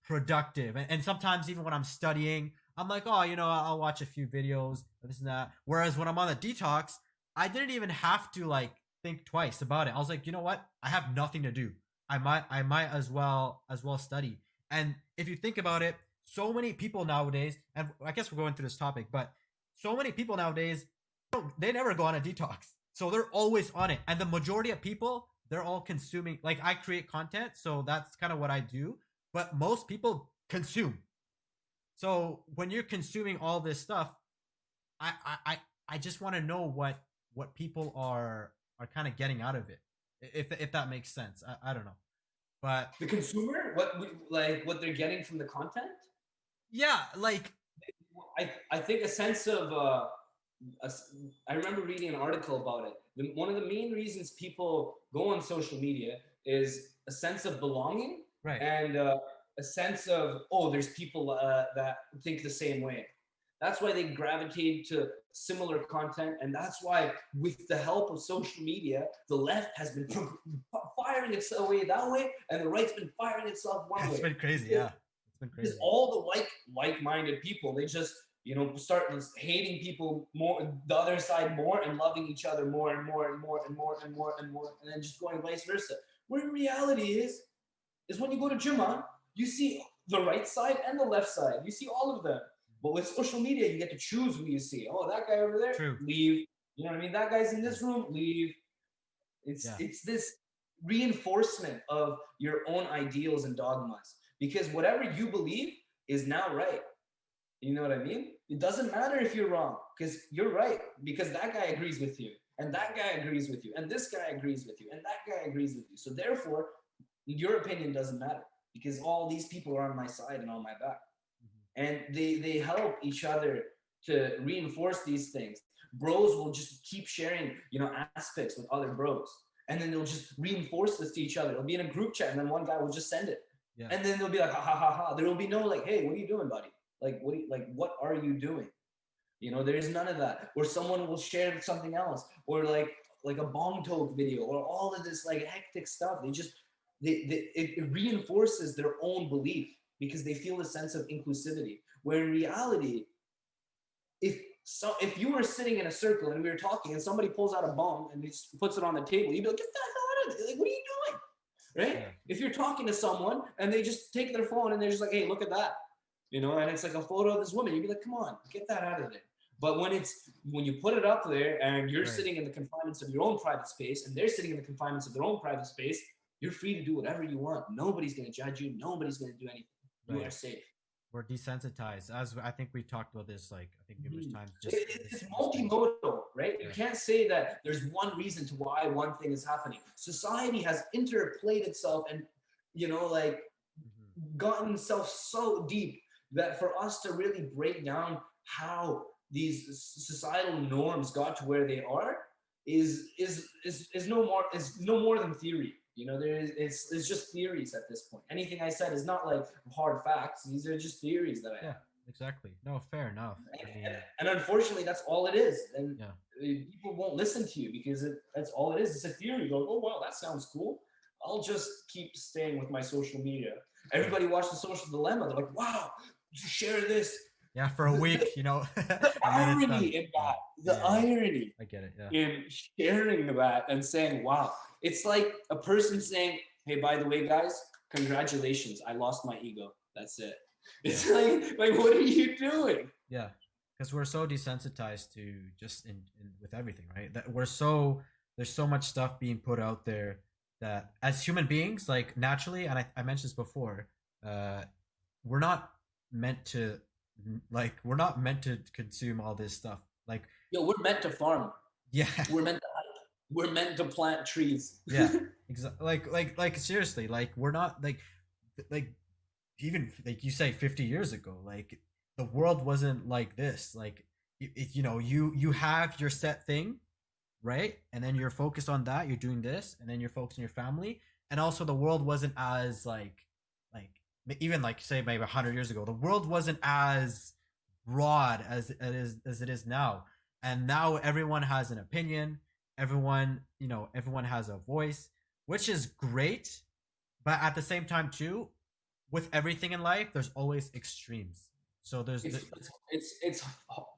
productive, and sometimes even when I'm studying, I'm like, oh, I'll watch a few videos, this and that. Whereas when I'm on the detox, I didn't even have to like think twice about it. I was like, you know what? I have nothing to do. I might as well study. And if you think about it, so many people nowadays, and I guess we're going through this topic, but so many people nowadays, they never go on a detox. So they're always on it. And the majority of people, they're all consuming. Like I create content, so that's kind of what I do. But most people consume. So when you're consuming all this stuff, I I I just want to know what people are kind of getting out of it. If that makes sense. I don't know. But The consumer, like what they're getting from the content. yeah, like I think a sense of a, I remember reading an article about it. One of the main reasons people go on social media is a sense of belonging right. and a sense of, oh, there's people that think the same way. That's why they gravitate to similar content, and that's why, with the help of social media, the left has been firing itself way that way, and the right's been firing itself one It's way. been crazy, yeah. It's been crazy. Because all the like-minded people, they just start hating people more, the other side more, and loving each other more and more and more and more and more and more, and then just going vice versa. Where reality is when you go to Jummah, you see the right side and the left side. You see all of them. But with social media, you get to choose who you see. Oh, that guy over there, True. leave. You know what I mean? That guy's in this room, leave. It's this reinforcement of your own ideals and dogmas. Because whatever you believe is now right. You know what I mean? It doesn't matter if you're wrong, because you're right, because that guy agrees with you, and that guy agrees with you, and this guy agrees with you, and that guy agrees with you. So therefore, your opinion doesn't matter, because all these people are on my side and on my back. And they help each other to reinforce these things. Bros will just keep sharing, aspects with other bros, and then they'll just reinforce this to each other. It'll be in a group chat, and then one guy will just send it, and then they'll be like, ha ha ha ha. There will be no like, hey, what are you doing, buddy? Like, what are you doing? There's none of that. Or someone will share something else, or like a bong talk video, or all of this like hectic stuff. It reinforces their own belief, because they feel a sense of inclusivity. Where in reality, if you were sitting in a circle and we were talking, and somebody pulls out a bong and just puts it on the table, you'd be like, get the hell out of it. Like, what are you doing? Right? Yeah. If you're talking to someone and they just take their phone and they're just like, hey, look at that. And it's like a photo of this woman, you'd be like, come on, get that out of there. But when you put it up there and you're sitting in the confinements of your own private space, and they're sitting in the confinements of their own private space, you're free to do whatever you want. Nobody's going to judge you. Nobody's going to do anything. You are safe. we're desensitized. As I think we talked about this, like I think numerous Mhm. times. Just It's this thing. multimodal, right? You Yeah. can't say that there's one reason to why one thing is happening. Society has interplayed itself and, like Hmm. gotten itself so deep that for us to really break down how these societal norms got to where they are is no more than theory. It's just theories at this point. Anything I said is not like hard facts. These are just theories that I Yeah. have. Exactly. No, fair enough. And, I and, mean, and unfortunately, that's all it is. And yeah. people won't listen to you because that's all it is. It's a theory. Go, oh, wow, that sounds cool. I'll just keep staying with my social media. Yeah. Everybody watched The Social Dilemma. They're like, wow, share this. Yeah, for a The, the, week, the and then it's done. irony in Yeah. that, Yeah. the Yeah. Yeah. irony I get it. Yeah. in sharing that and saying, wow, it's like a person saying, hey, by the way, guys, congratulations, I lost my ego. That's it. It's like what are you doing? Yeah. Because we're so desensitized to just in with everything, right? That there's so much stuff being put out there that as human beings, like naturally, and I mentioned this before, uh, we're not meant to we're not meant to consume all this stuff. Like, Yo, we're meant to farm. yeah, We're meant to hike. We're meant to plant trees. yeah, like seriously, like we're not like even like you say 50 years ago, like the world wasn't like this. Like you have your set thing, right? And then you're focused on that, you're doing this, and then you're focused on your family. And also the world wasn't as like even like say maybe 100 years ago, the world wasn't as broad as it is now. And now everyone has an opinion, everyone has a voice, which is great. But at the same time too, with everything in life there's always extremes. So there's It's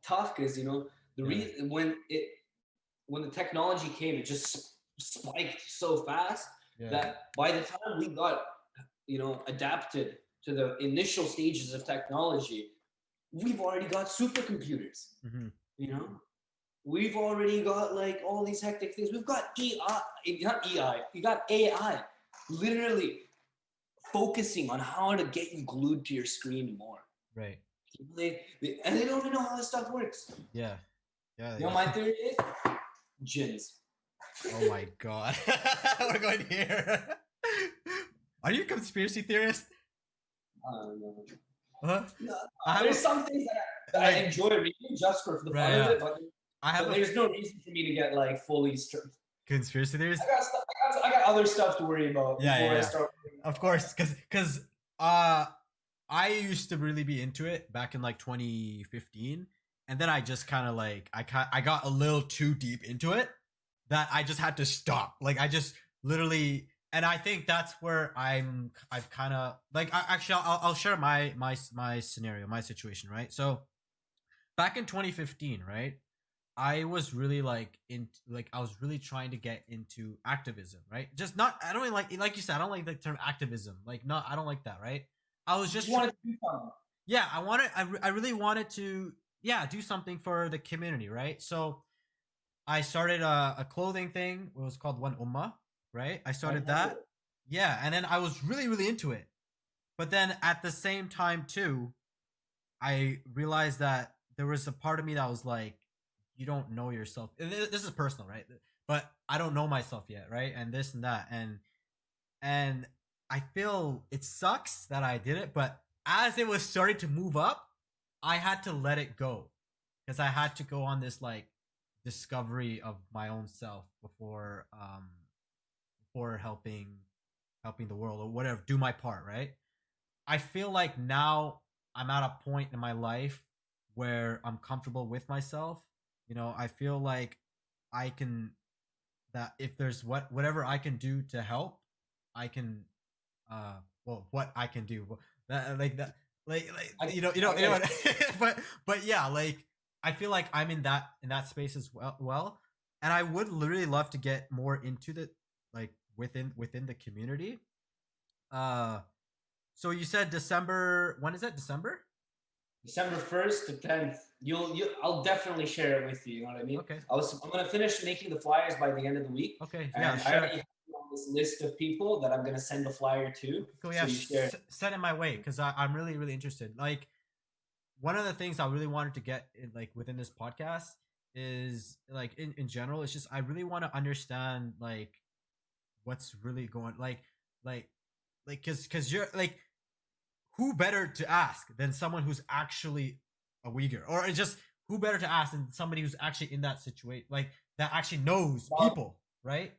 tough because the yeah, reason when the technology came, it just spiked so fast yeah, that by the time we got adapted to the initial stages of technology, we've already got supercomputers. hmm, You know, we've already got like all these hectic things. We've got not EI, we got AI, literally focusing on how to get you glued to your screen more. right, And they don't even know how this stuff works. yeah, yeah, You know, my theory is gins. oh my god. We're going here. Are you a conspiracy theorist? I don't know. Huh? No, I have there's a, some things that I like, enjoy reading just for the fun right, of yeah. it, but, I have a there's no reason for me to get like fully. conspiracy theorist. I got other stuff to worry about Yeah, before yeah, I yeah. start. Of course, because uh I used to really be into it back in like 2015, and then I just kind of like I got a little too deep into it that I just had to stop. Like I just literally, and I think that's where I've kind of like actually I'll share my scenario, my situation, right? So back in 2015, right? I was really I was really trying to get into activism, right? Just not I don't really like you said, I don't like the term activism. Like not I don't like that, right? I was Just just wanted to do something. yeah, I really wanted to yeah, do something for the community, right? So I started a clothing thing. It was called One Ummah, right? I I started remember. that. Yeah, and then I was really into it. But then at the same time too, I realized that there was a part of me that was like, you don't know yourself. This is personal, right? But I don't know myself yet, right? And this and that, and I feel it sucks that I did it. But as it was starting to move up, I had to let it go because I had to go on this like discovery of my own self before helping the world or whatever, do my part, right? I feel like now I'm at a point in my life where I'm comfortable with myself. I feel like I can that if there's whatever I can do to help, I can well what I can do. That like that like I, what but yeah, like I feel like I'm in that space as well. And I would literally love to get more into the like within the community. Uh so you said December. When is that? December? December 1st to 10th. I'll definitely share it with you. You know what I mean? Okay. I'm gonna finish making the flyers by the end of the week, Okay. Yeah. and I Share. already have this list of people that I'm gonna send the flyer to. Cool, So yeah, you share. send it my way because I'm really, really interested. Like, one of the things I really wanted to get in, like within this podcast is like in general, it's just I really want to understand like what's really going like because you're like who better to ask than someone who's actually a Uyghur, or it's just who better to ask than somebody who's actually in that situation, like that actually knows Well, people, right?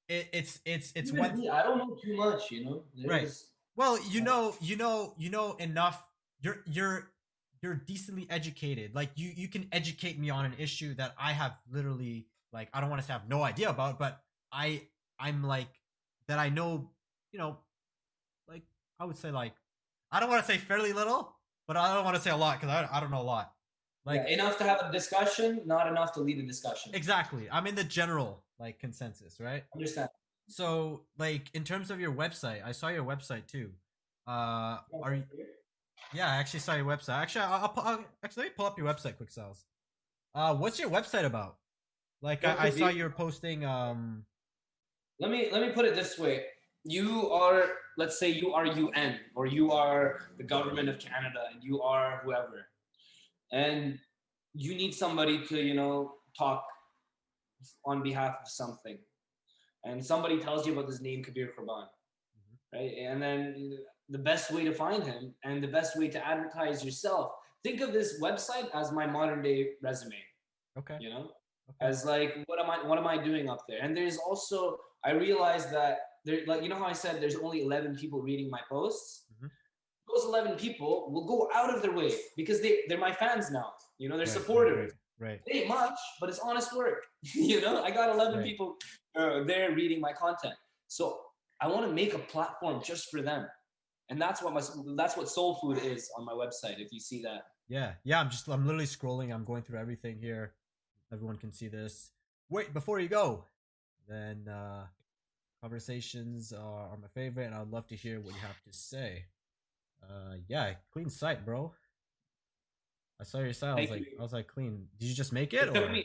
It's even one me, I don't know too much. right. There's Well, you know enough. You're decently educated. Like you can educate me on an issue that I have literally like I don't want to say I have no idea about, but I'm like that I know, you know, like I would say like I don't want to say fairly little, but I don't want to say a lot because I don't know a lot. yeah, Like enough to have a discussion, not enough to lead a discussion. exactly, I'm in the general like consensus, right? Understand? So like in terms of your website, I saw your website too. Are you, yeah, I actually saw your website. Actually, I'll actually let me pull up your website, quick sales. What's your website about? Like I saw you were posting. Let me put it this way. You are, let's say you are UN, or you are the government of Canada, and you are whoever, and you need somebody to, talk on behalf of something, and somebody tells you about this name Kabir Qurban, right? And then the best way to find him and the best way to advertise yourself. Think of this website as my modern day resume. Okay. Okay. As like what am I doing up there? And there's also, I realized that there, like, how I said there's only 11 people reading my posts. Mm-hmm. Those 11 people will go out of their way because they're my fans now. They're right, supporters. Right. It ain't much, but it's honest work. I got 11 right. people there reading my content. So I want to make a platform just for them. And that's what Soul Food is on my website, if you see that. Yeah. I'm literally scrolling. I'm going through everything here. Everyone can see this. Wait, before you go, then conversations are my favorite, and I'd love to hear what you have to say. Yeah, clean site, bro. I saw your site. I was like, clean. Did you just make it? It took me,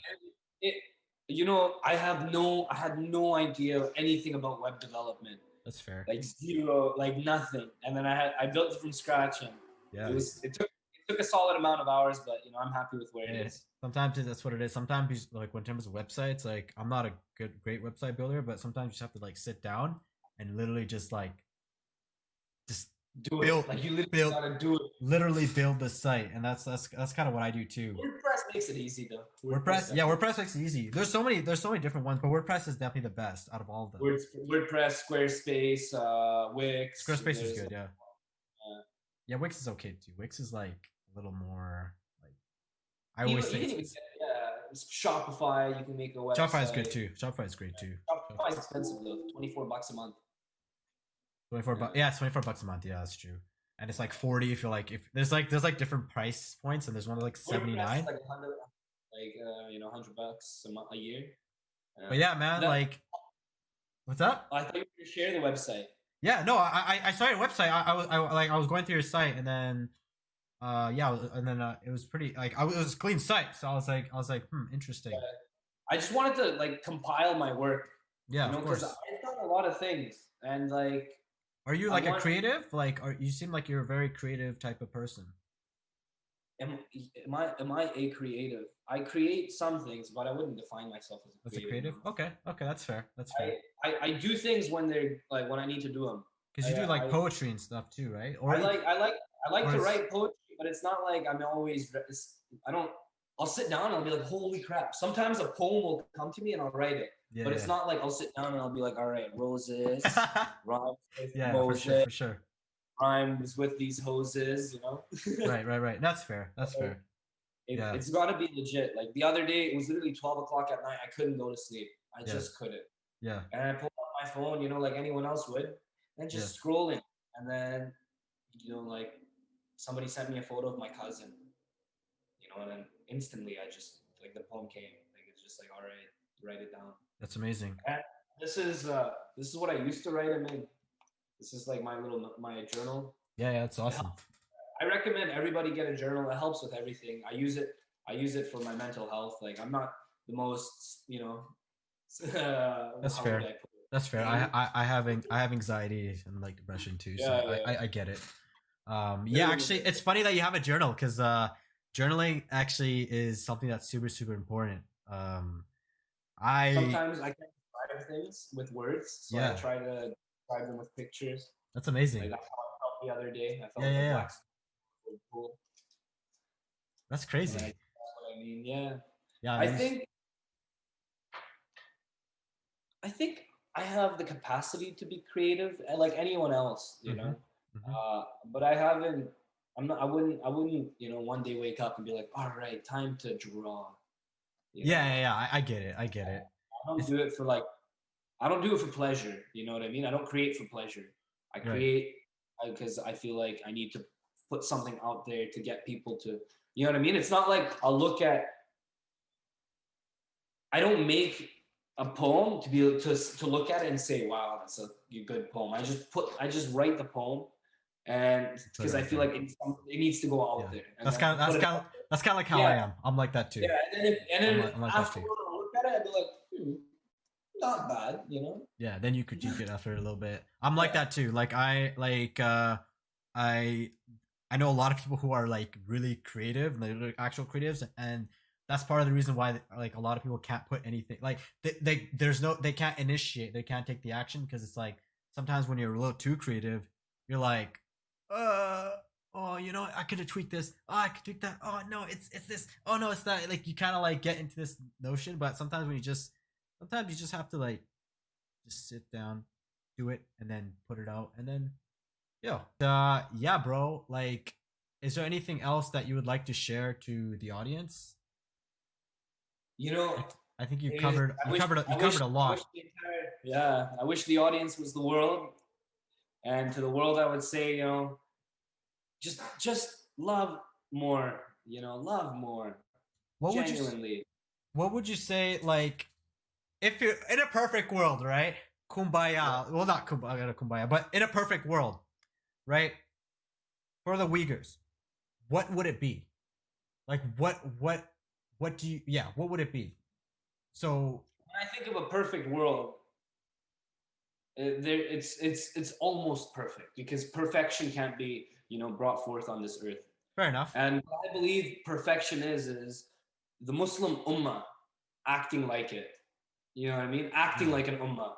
I had no idea anything about web development. That's fair. Like zero, like nothing. And then I built it from scratch, and yeah, it took a solid amount of hours, but I'm happy with where it is. Sometimes that's what it is. Sometimes like when it comes to websites, like I'm not a great website builder, but sometimes you just have to like sit down and literally just do build, it. Like you literally gotta do it. Literally build the site, and that's kind of what I do too. WordPress makes it easy though. WordPress makes it easy. There's so many different ones, but WordPress is definitely the best out of all of them. WordPress, Squarespace, Wix. Squarespace is good, yeah. Yeah, Wix is okay too. Wix is like a little more like I always say. Shopify, you can make a website. Shopify is good too. Shopify is great too. Shopify is expensive though, $24 a month. $24. Yeah, it's $24 a month. Yeah, that's true. And it's like 40 if you're like if there's like different price points, and there's one like 79. Like 100, $100 a year. But yeah, man, like, what's up? I thought you were sharing the website. Yeah, no, I saw your website. I was going through your site, and then it was pretty like it was a clean site, so I was like interesting. Yeah. I just wanted to like compile my work. Yeah, of course. I've done a lot of things, and like. Are you like a creative? Like, you seem like you're a very creative type of person. Am I a creative? I create some things, but I wouldn't define myself as a creative. Okay, that's fair. That's fair. I do things when they're like when I need to do them. Because you do like poetry and stuff too, right? Or I like to write poetry, but it's not like I'm always. I'll sit down and I'll be like, holy crap! Sometimes a poem will come to me and I'll write it. Yeah, but it's not like I'll sit down and I'll be like, all right, roses, rhymes with Moses, for sure. Rhymes with these hoses, Right. That's fair. It's got to be legit. Like the other day, it was literally 12 o'clock at night. I couldn't go to sleep. I just couldn't. Yeah. And I pulled up my phone, like anyone else would, and just scrolling. And then, like somebody sent me a photo of my cousin, and then instantly I just, like the poem came. Like it's just like, all right, write it down. That's amazing. And this is what I used to write them in. This is like my journal. Yeah, that's awesome. I recommend everybody get a journal. It helps with everything. I use it for my mental health. Like I'm not the most, that's fair. That's fair. You know what I have anxiety and like depression too, so Yeah, yeah. I get it. Yeah, There's, actually, it's funny that you have a journal because journaling actually is something that's super important. I sometimes I can't describe things with words, so I yeah, try to describe them with pictures. that's Like amazing. that's how I felt the other day. I Yeah, felt like yeah, a yeah. black pool, That's and crazy. that's what I mean. Yeah, Yeah, I man. think I think I have the capacity to be creative, like anyone else, you Mm-hmm, know. mm-hmm. But I haven't. I'm not. I wouldn't. You know, one day wake up and be like, all right, time to draw. You Yeah, know, yeah, yeah. I get it. I get it. I don't It's do it for like. I don't do it for pleasure. You know what I mean? I don't create for pleasure. I right. create because I feel like I need to put something out there to get people to. You know what I mean? It's not like I'll look at. I don't make a poem to be able to look at it and say, "Wow, that's a good poem." I just write the poem, and Put it because I out feel there. like it needs to go Yeah. out there, and then I put it out there. That's kind of like how I Yeah, am. I'm like that too. yeah, and then I'm like that too. afterward I look at it, I'd be like, not bad, you know? Yeah, then you critique it after a little bit. I'm like Yeah, that too. Like I I know a lot of people who are like really creative, like actual creatives, and that's part of the reason why like a lot of people can't put anything like they can't initiate, they can't take the action because it's like sometimes when you're a little too creative, you're like, uh oh, you know, I could have tweaked this. Oh, I could tweak that. Oh no, it's this. Oh no, it's that. Like you kind of like get into this notion, but sometimes you just have to like just sit down, do it, and then put it out, and then yeah, bro. Like, is there anything else that you would like to share to the audience? you know, I think you I covered wish, a I wish lot. the entire, yeah, I wish the audience was the world, and to the world, I would say, you know, just love more, you know, love more, What would you genuinely. what would you say like if you're in a perfect world, right? Yeah. Kumbaya. Well, not kumbaya, but in a perfect world, right? For the Uyghurs, what would it be? Like what do you yeah, what would it be? So When I think of a perfect world, it's almost perfect because perfection can't be, you know, brought forth on this earth. fair enough. And what I believe perfection is the Muslim ummah acting like it. You know what I mean? Acting Hmm. like an ummah.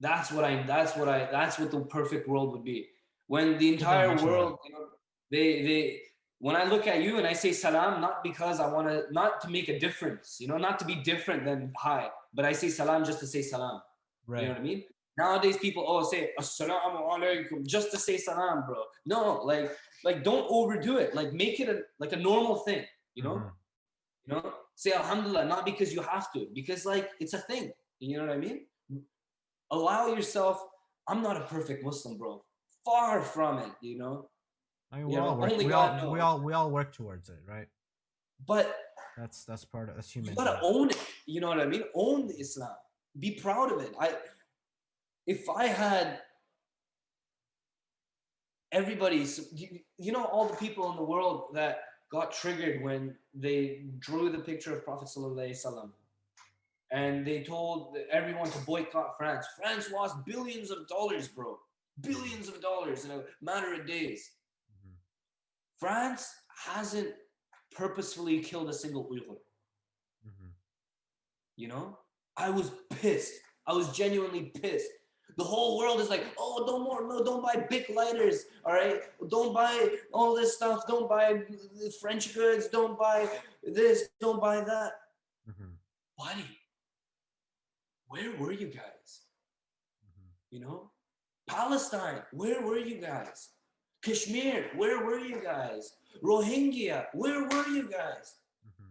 That's what the perfect world would be. When the You definitely entire mentioned that. world, you know, they when I look at you and I say salam, not because I want to, not to make a difference, you know, not to be different than hi, but I say salam just to say salam. You know Right. what I mean? Nowadays people say assalamu alaikum just to say salam, bro. No, like don't overdo it. Like make it like a normal thing, you know? Mm-hmm. You know? Say alhamdulillah, not because you have to, because like it's a thing. You know what I mean? Allow yourself. I'm not a perfect Muslim, bro. Far from it, you know. I mean, You know, only God knows. we all work towards it, right? But That's part of that's you human gotta thing. own it. You know what I mean? Own the Islam. Be proud of it. If I had everybody's, you know, all the people in the world that got triggered when they drew the picture of Prophet Sallallahu Alaihi Wasallam and they told everyone to boycott France. France lost billions of dollars, bro. Billions of dollars in a matter of days. Mm-hmm. France hasn't purposefully killed a single Uyghur. Mm-hmm. You know, I was pissed. I was genuinely pissed. The whole world is like, oh, no, don't buy big lighters, all right? Don't buy all this stuff. Don't buy French goods. Don't buy this. Don't buy that. Mm-hmm. Buddy, where were you guys? Mm-hmm. You know, Palestine, where were you guys? Kashmir, where were you guys? Rohingya, where were you guys? Mm-hmm.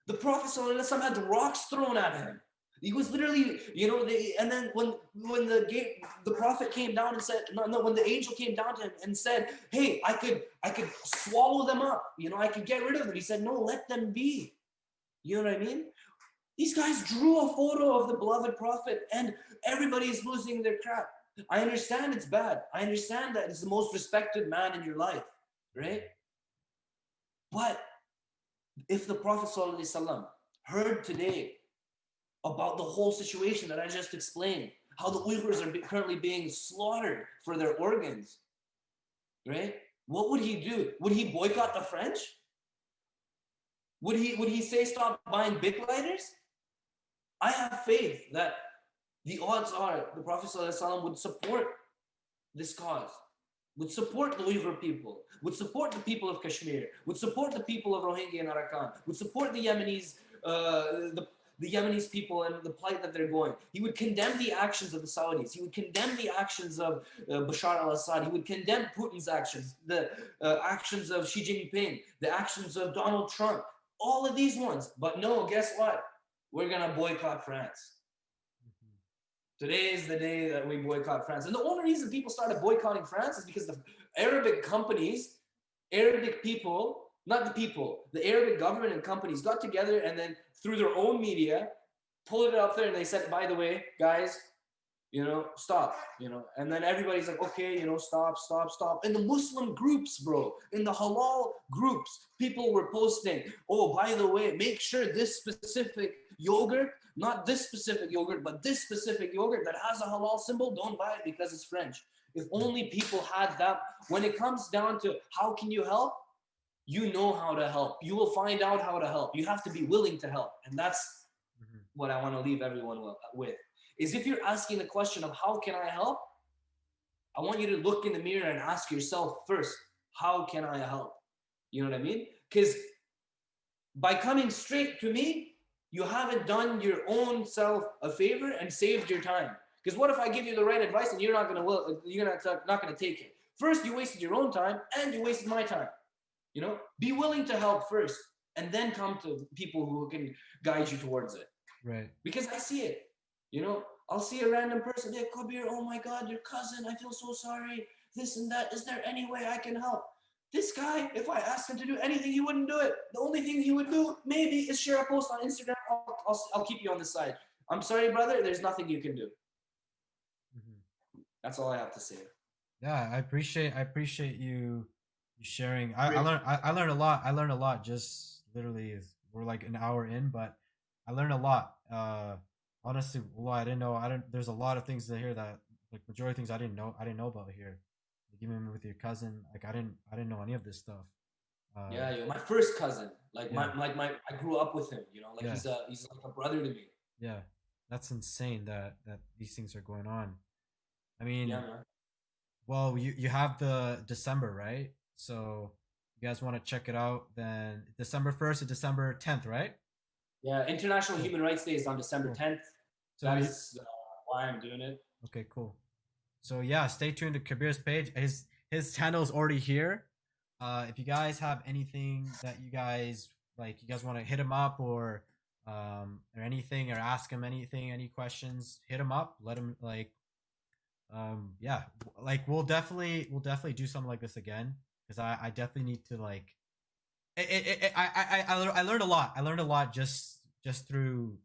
The Prophet ﷺ had rocks thrown at him. He was literally, you know, and then when the Prophet came down and said, no, when the angel came down to him and said, hey, I could swallow them up, you know, I could get rid of them. He said, no, let them be. You know what I mean? These guys drew a photo of the beloved Prophet and everybody's losing their crap. I understand it's bad. I understand that it's the most respected man in your life, right? But if the Prophet ﷺ heard today about the whole situation that I just explained, how the Uyghurs are currently being slaughtered for their organs, right? What would he do? Would he boycott the French? Would he say stop buying Bic lighters? I have faith that the odds are the Prophet ﷺ would support this cause, would support the Uyghur people, would support the people of Kashmir, would support the people of Rohingya and Arakan, would support the Yemenis, the Yemenis people and the plight that they're going. He would condemn the actions of the Saudis. He would condemn the actions of Bashar al-Assad. He would condemn Putin's actions, the actions of Xi Jinping, the actions of Donald Trump, all of these ones. But no, guess what? We're going to boycott France. Today is the day that we boycott France. And the only reason people started boycotting France is because the Arabic companies, Arabic people, not the people, the Arabic government and companies got together and then through their own media, pulled it up there and they said, by the way, guys, stop, and then everybody's like, okay, stop. In the Muslim groups, bro, in the halal groups, people were posting, oh, by the way, make sure this specific yogurt, not this specific yogurt, but this specific yogurt that has a halal symbol, don't buy it because it's French. If only people had that. When it comes down to how can you help, you know how to help. You will find out how to help. You have to be willing to help. And that's what I want to leave everyone with. Is if you're asking the question of how can I help, I want you to look in the mirror and ask yourself first, how can I help? You know what I mean? Because by coming straight to me, you haven't done your own self a favor and saved your time. Because what if I give you the right advice and you're not gonna take it? First, you wasted your own time and you wasted my time. Be willing to help first, and then come to people who can guide you towards it. Right. Because I see it. I'll see a random person, yeah, Kabir, oh my God, your cousin, I feel so sorry, this and that. Is there any way I can help? This guy, if I asked him to do anything, he wouldn't do it. The only thing he would do, maybe, is share a post on Instagram. I'll keep you on the side. I'm sorry, brother, there's nothing you can do. That's all I have to say. Yeah, I appreciate you sharing. I learned a lot. I learned a lot. Just literally, we're like an hour in, but I learned a lot. Honestly, I didn't know. There's a lot of things here that, like, majority of things I didn't know about here. Like, even with your cousin, like I didn't know any of this stuff. Yeah, my first cousin. I grew up with him. He's like a brother to me. Yeah, that's insane that these things are going on. I mean, yeah, man. Well, you have the December, right? So you guys want to check it out, then December 1st to December 10th, right? Yeah, International Human Rights Day is on December 10th. So that is why I'm doing it. Okay, cool. So yeah, stay tuned to Kabir's page. His channel is already here. If you guys have anything that you guys want to hit him up or anything, or ask him anything, any questions, hit him up. Let him we'll definitely do something like this again, because I definitely need to I learned a lot. I learned a lot just through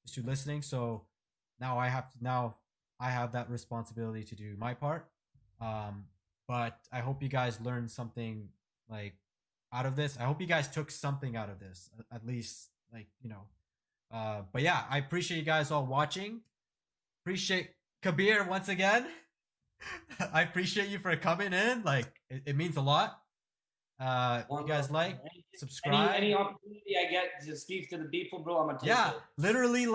just through listening. So now I have that responsibility to do my part. But I hope you guys learned something out of this. I hope you guys took something out of this, at least but yeah, I appreciate you guys all watching. Appreciate Kabir once again. I appreciate you for coming in. It means a lot. You guys subscribe. Any opportunity I get to speak to the people, bro, I'm gonna take it. Literally,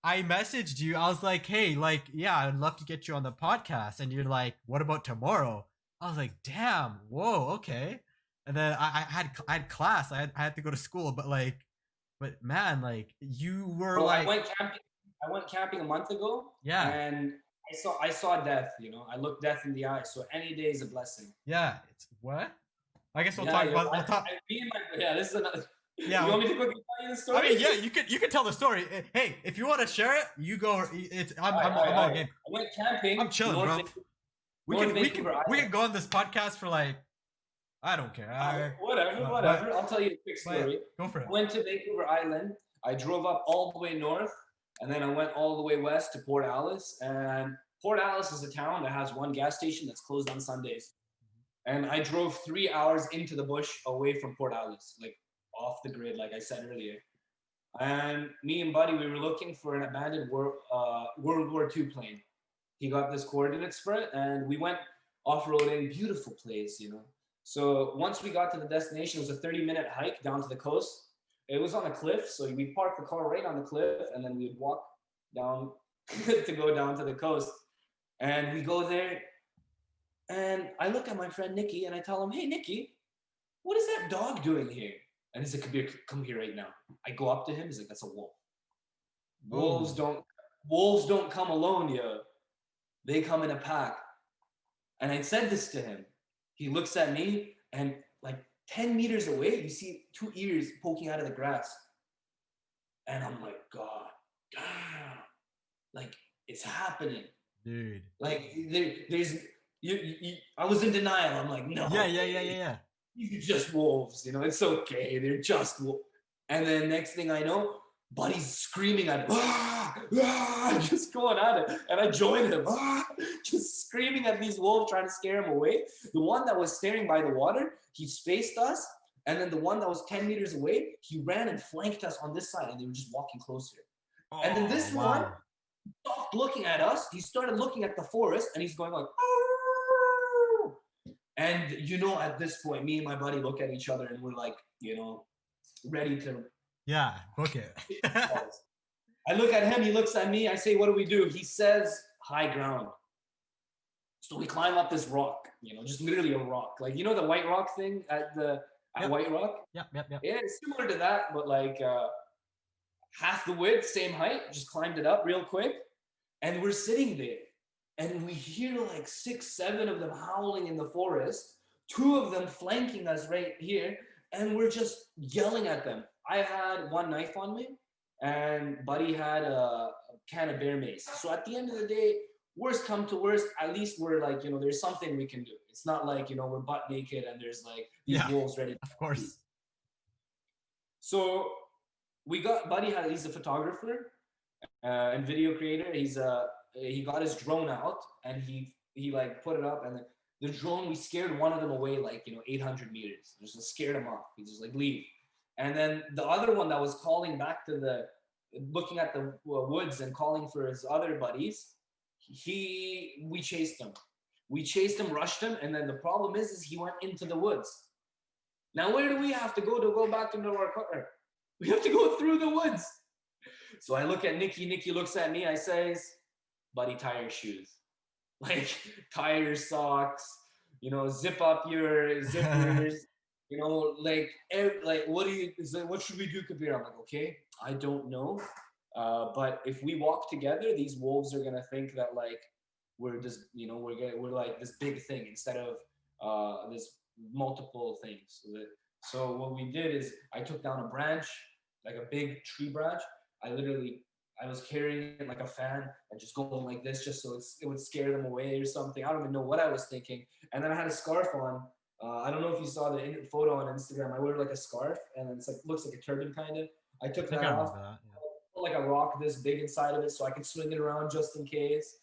I messaged you. I was like, hey, I'd love to get you on the podcast. And you're like, what about tomorrow? I was like, damn, whoa, okay. And then I had class. I had to go to school, but man, you were bro, I went camping a month ago. Yeah. And I saw death, I looked death in the eye. So any day is a blessing. Yeah. It's what? I guess we'll talk about. This is another. Yeah. You want me to quickly tell you the story? I mean, yeah, you could tell the story. Hey, if you want to share it, you go. I'm on game. I went camping. I'm chilling, bro. We can go on this podcast for I don't care. Whatever. I'll tell you a quick story. Go for it. I went to Vancouver Island. I drove up all the way north, and then I went all the way west to Port Alice. And Port Alice is a town that has one gas station that's closed on Sundays. And I drove 3 hours into the bush away from Port Alice, off the grid, like I said earlier. And me and Buddy, we were looking for an abandoned World War II plane. He got this coordinates for it, and we went off-roading. Beautiful place, you know. So once we got to the destination, it was a 30-minute hike down to the coast. It was on a cliff, so we parked the car right on the cliff, and then we'd walk down to go down to the coast. And we go there, and I look at my friend Nikki, and I tell him, "Hey, Nikki, what is that dog doing here?" And he's like, "Kabir, come here right now." I go up to him. He's like, "That's a wolf. Wolves Oh. don't wolves don't come alone, yo. They come in a pack." And I said this to him. He looks at me, and like 10 meters away, you see two ears poking out of the grass. And I'm like, God damn. Like, it's happening. Dude. Like, there's, I was in denial. I'm like, no. Yeah. These are just wolves, you know, it's okay. They're just wolves. And then next thing I know, Buddy's screaming at him, just going at it. And I joined him, just screaming at these wolves, trying to scare him away. The one that was staring by the water, he faced us. And then the one that was 10 meters away, he ran and flanked us on this side, and they were just walking closer. Oh, and then this one stopped looking at us. He started looking at the forest, and he's going like, "Arr!" And you know, at this point, me and my buddy look at each other, and we're like, you know, ready to. Yeah, book it. I look at him, he looks at me, I say, "What do we do?" He says, "High ground." So we climb up this rock, you know, just literally a rock. Like, you know, the White Rock thing at White Rock? Yep. Yeah, it's similar to that, but like half the width, same height, just climbed it up real quick. And we're sitting there, and we hear like 6, 7 of them howling in the forest, 2 of them flanking us right here, and we're just yelling at them. I had one knife on me, and Buddy had a can of bear mace. So at the end of the day, worst come to worst, at least we're like, you know, there's something we can do. It's not like, you know, we're butt naked and there's like these wolves ready. Of course. So we got Buddy. He's a photographer and video creator. He got his drone out, and he like put it up, and the drone, we scared one of them away like, you know, 800 meters. Just scared him off. He just like, leave. And then the other one that was calling back to looking at the woods and calling for his other buddies, we chased him. Rushed him, and then the problem is he went into the woods. Now, where do we have to go back into our car? We have to go through the woods. So I look at Nikki. Nikki looks at me. I says, "Buddy, tie your shoes. Like, tie your socks. You know, zip up your zippers. You know, like what should we do, Kabir?" I'm like, "Okay, I don't know. But if we walk together, these wolves are gonna think that like we're just, you know, we're like this big thing instead of this multiple things." So what we did is I took down a branch, like a big tree branch. I was carrying it like a fan and just going like this, just so it would scare them away or something. I don't even know what I was thinking. And then I had a scarf on. I don't know if you saw the photo on Instagram. I wear like a scarf, and it's like looks like a turban kind of. I took that off. Like a rock this big inside of it, so I could swing it around just in case.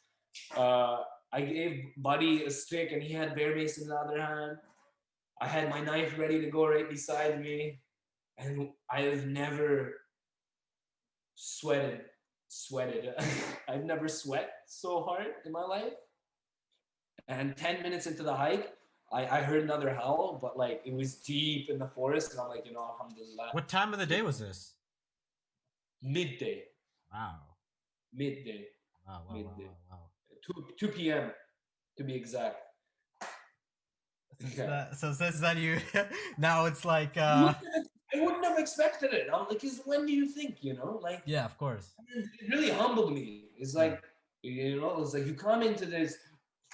I gave Buddy a stick, and he had bear mace in the other hand. I had my knife ready to go right beside me, and I have never sweated. I've never sweat so hard in my life. And 10 minutes into the hike, I heard another howl, but like it was deep in the forest, and I'm like, you know, alhamdulillah. What time of the day was this? Midday. Wow. Midday. Wow. 2 p.m. to be exact. So since then you now it's like I wouldn't have expected it. I'm like, when do you think, you know? Like, yeah, of course. It really humbled me. It's like, you know, it's like you come into this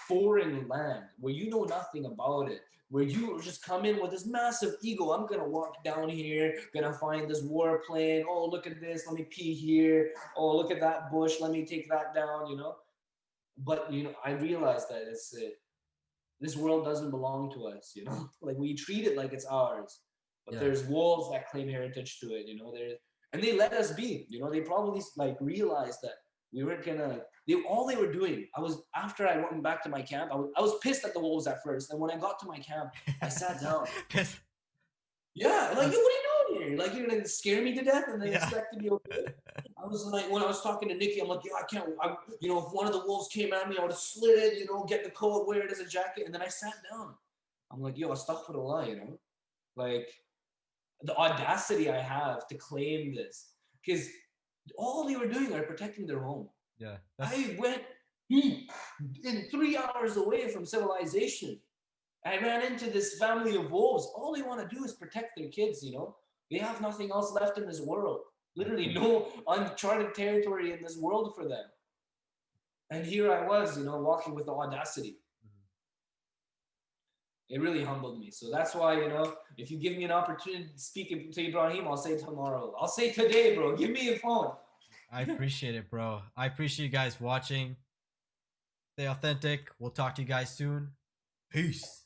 foreign land where you know nothing about it, where you just come in with this massive ego. I'm gonna walk down here, gonna find this warplane. Oh, look at this. Let me pee here. Oh, look at that bush. Let me take that down. You know. But you know, I realized that this world doesn't belong to us. You know, like we treat it like it's ours. But there's wolves that claim heritage to it. You know, and they let us be. You know, they probably like realized that we weren't gonna. All they were doing. After I went back to my camp. I was pissed at the wolves at first, and when I got to my camp, I sat down. Pissed. Yeah, like, what are you here? Like, you're gonna scare me to death and then Yeah. expect to be okay? I was like, when I was talking to Nikki, I'm like, yo, I can't, if one of the wolves came at me, I would have slid it, get the coat, wear it as a jacket. And then I sat down. I'm like, yo, astaghfirullah, like the audacity I have to claim this. Because all they were doing are protecting their home. Yeah. I went in 3 hours away from civilization. I ran into this family of wolves. All they want to do is protect their kids, They have nothing else left in this world. Literally no uncharted territory in this world for them. And here I was, walking with the audacity. It really humbled me. So that's why, if you give me an opportunity to speak to Ibrahim, I'll say tomorrow. I'll say today, bro. Give me a phone. I appreciate it, bro. I appreciate you guys watching. Stay authentic. We'll talk to you guys soon. Peace.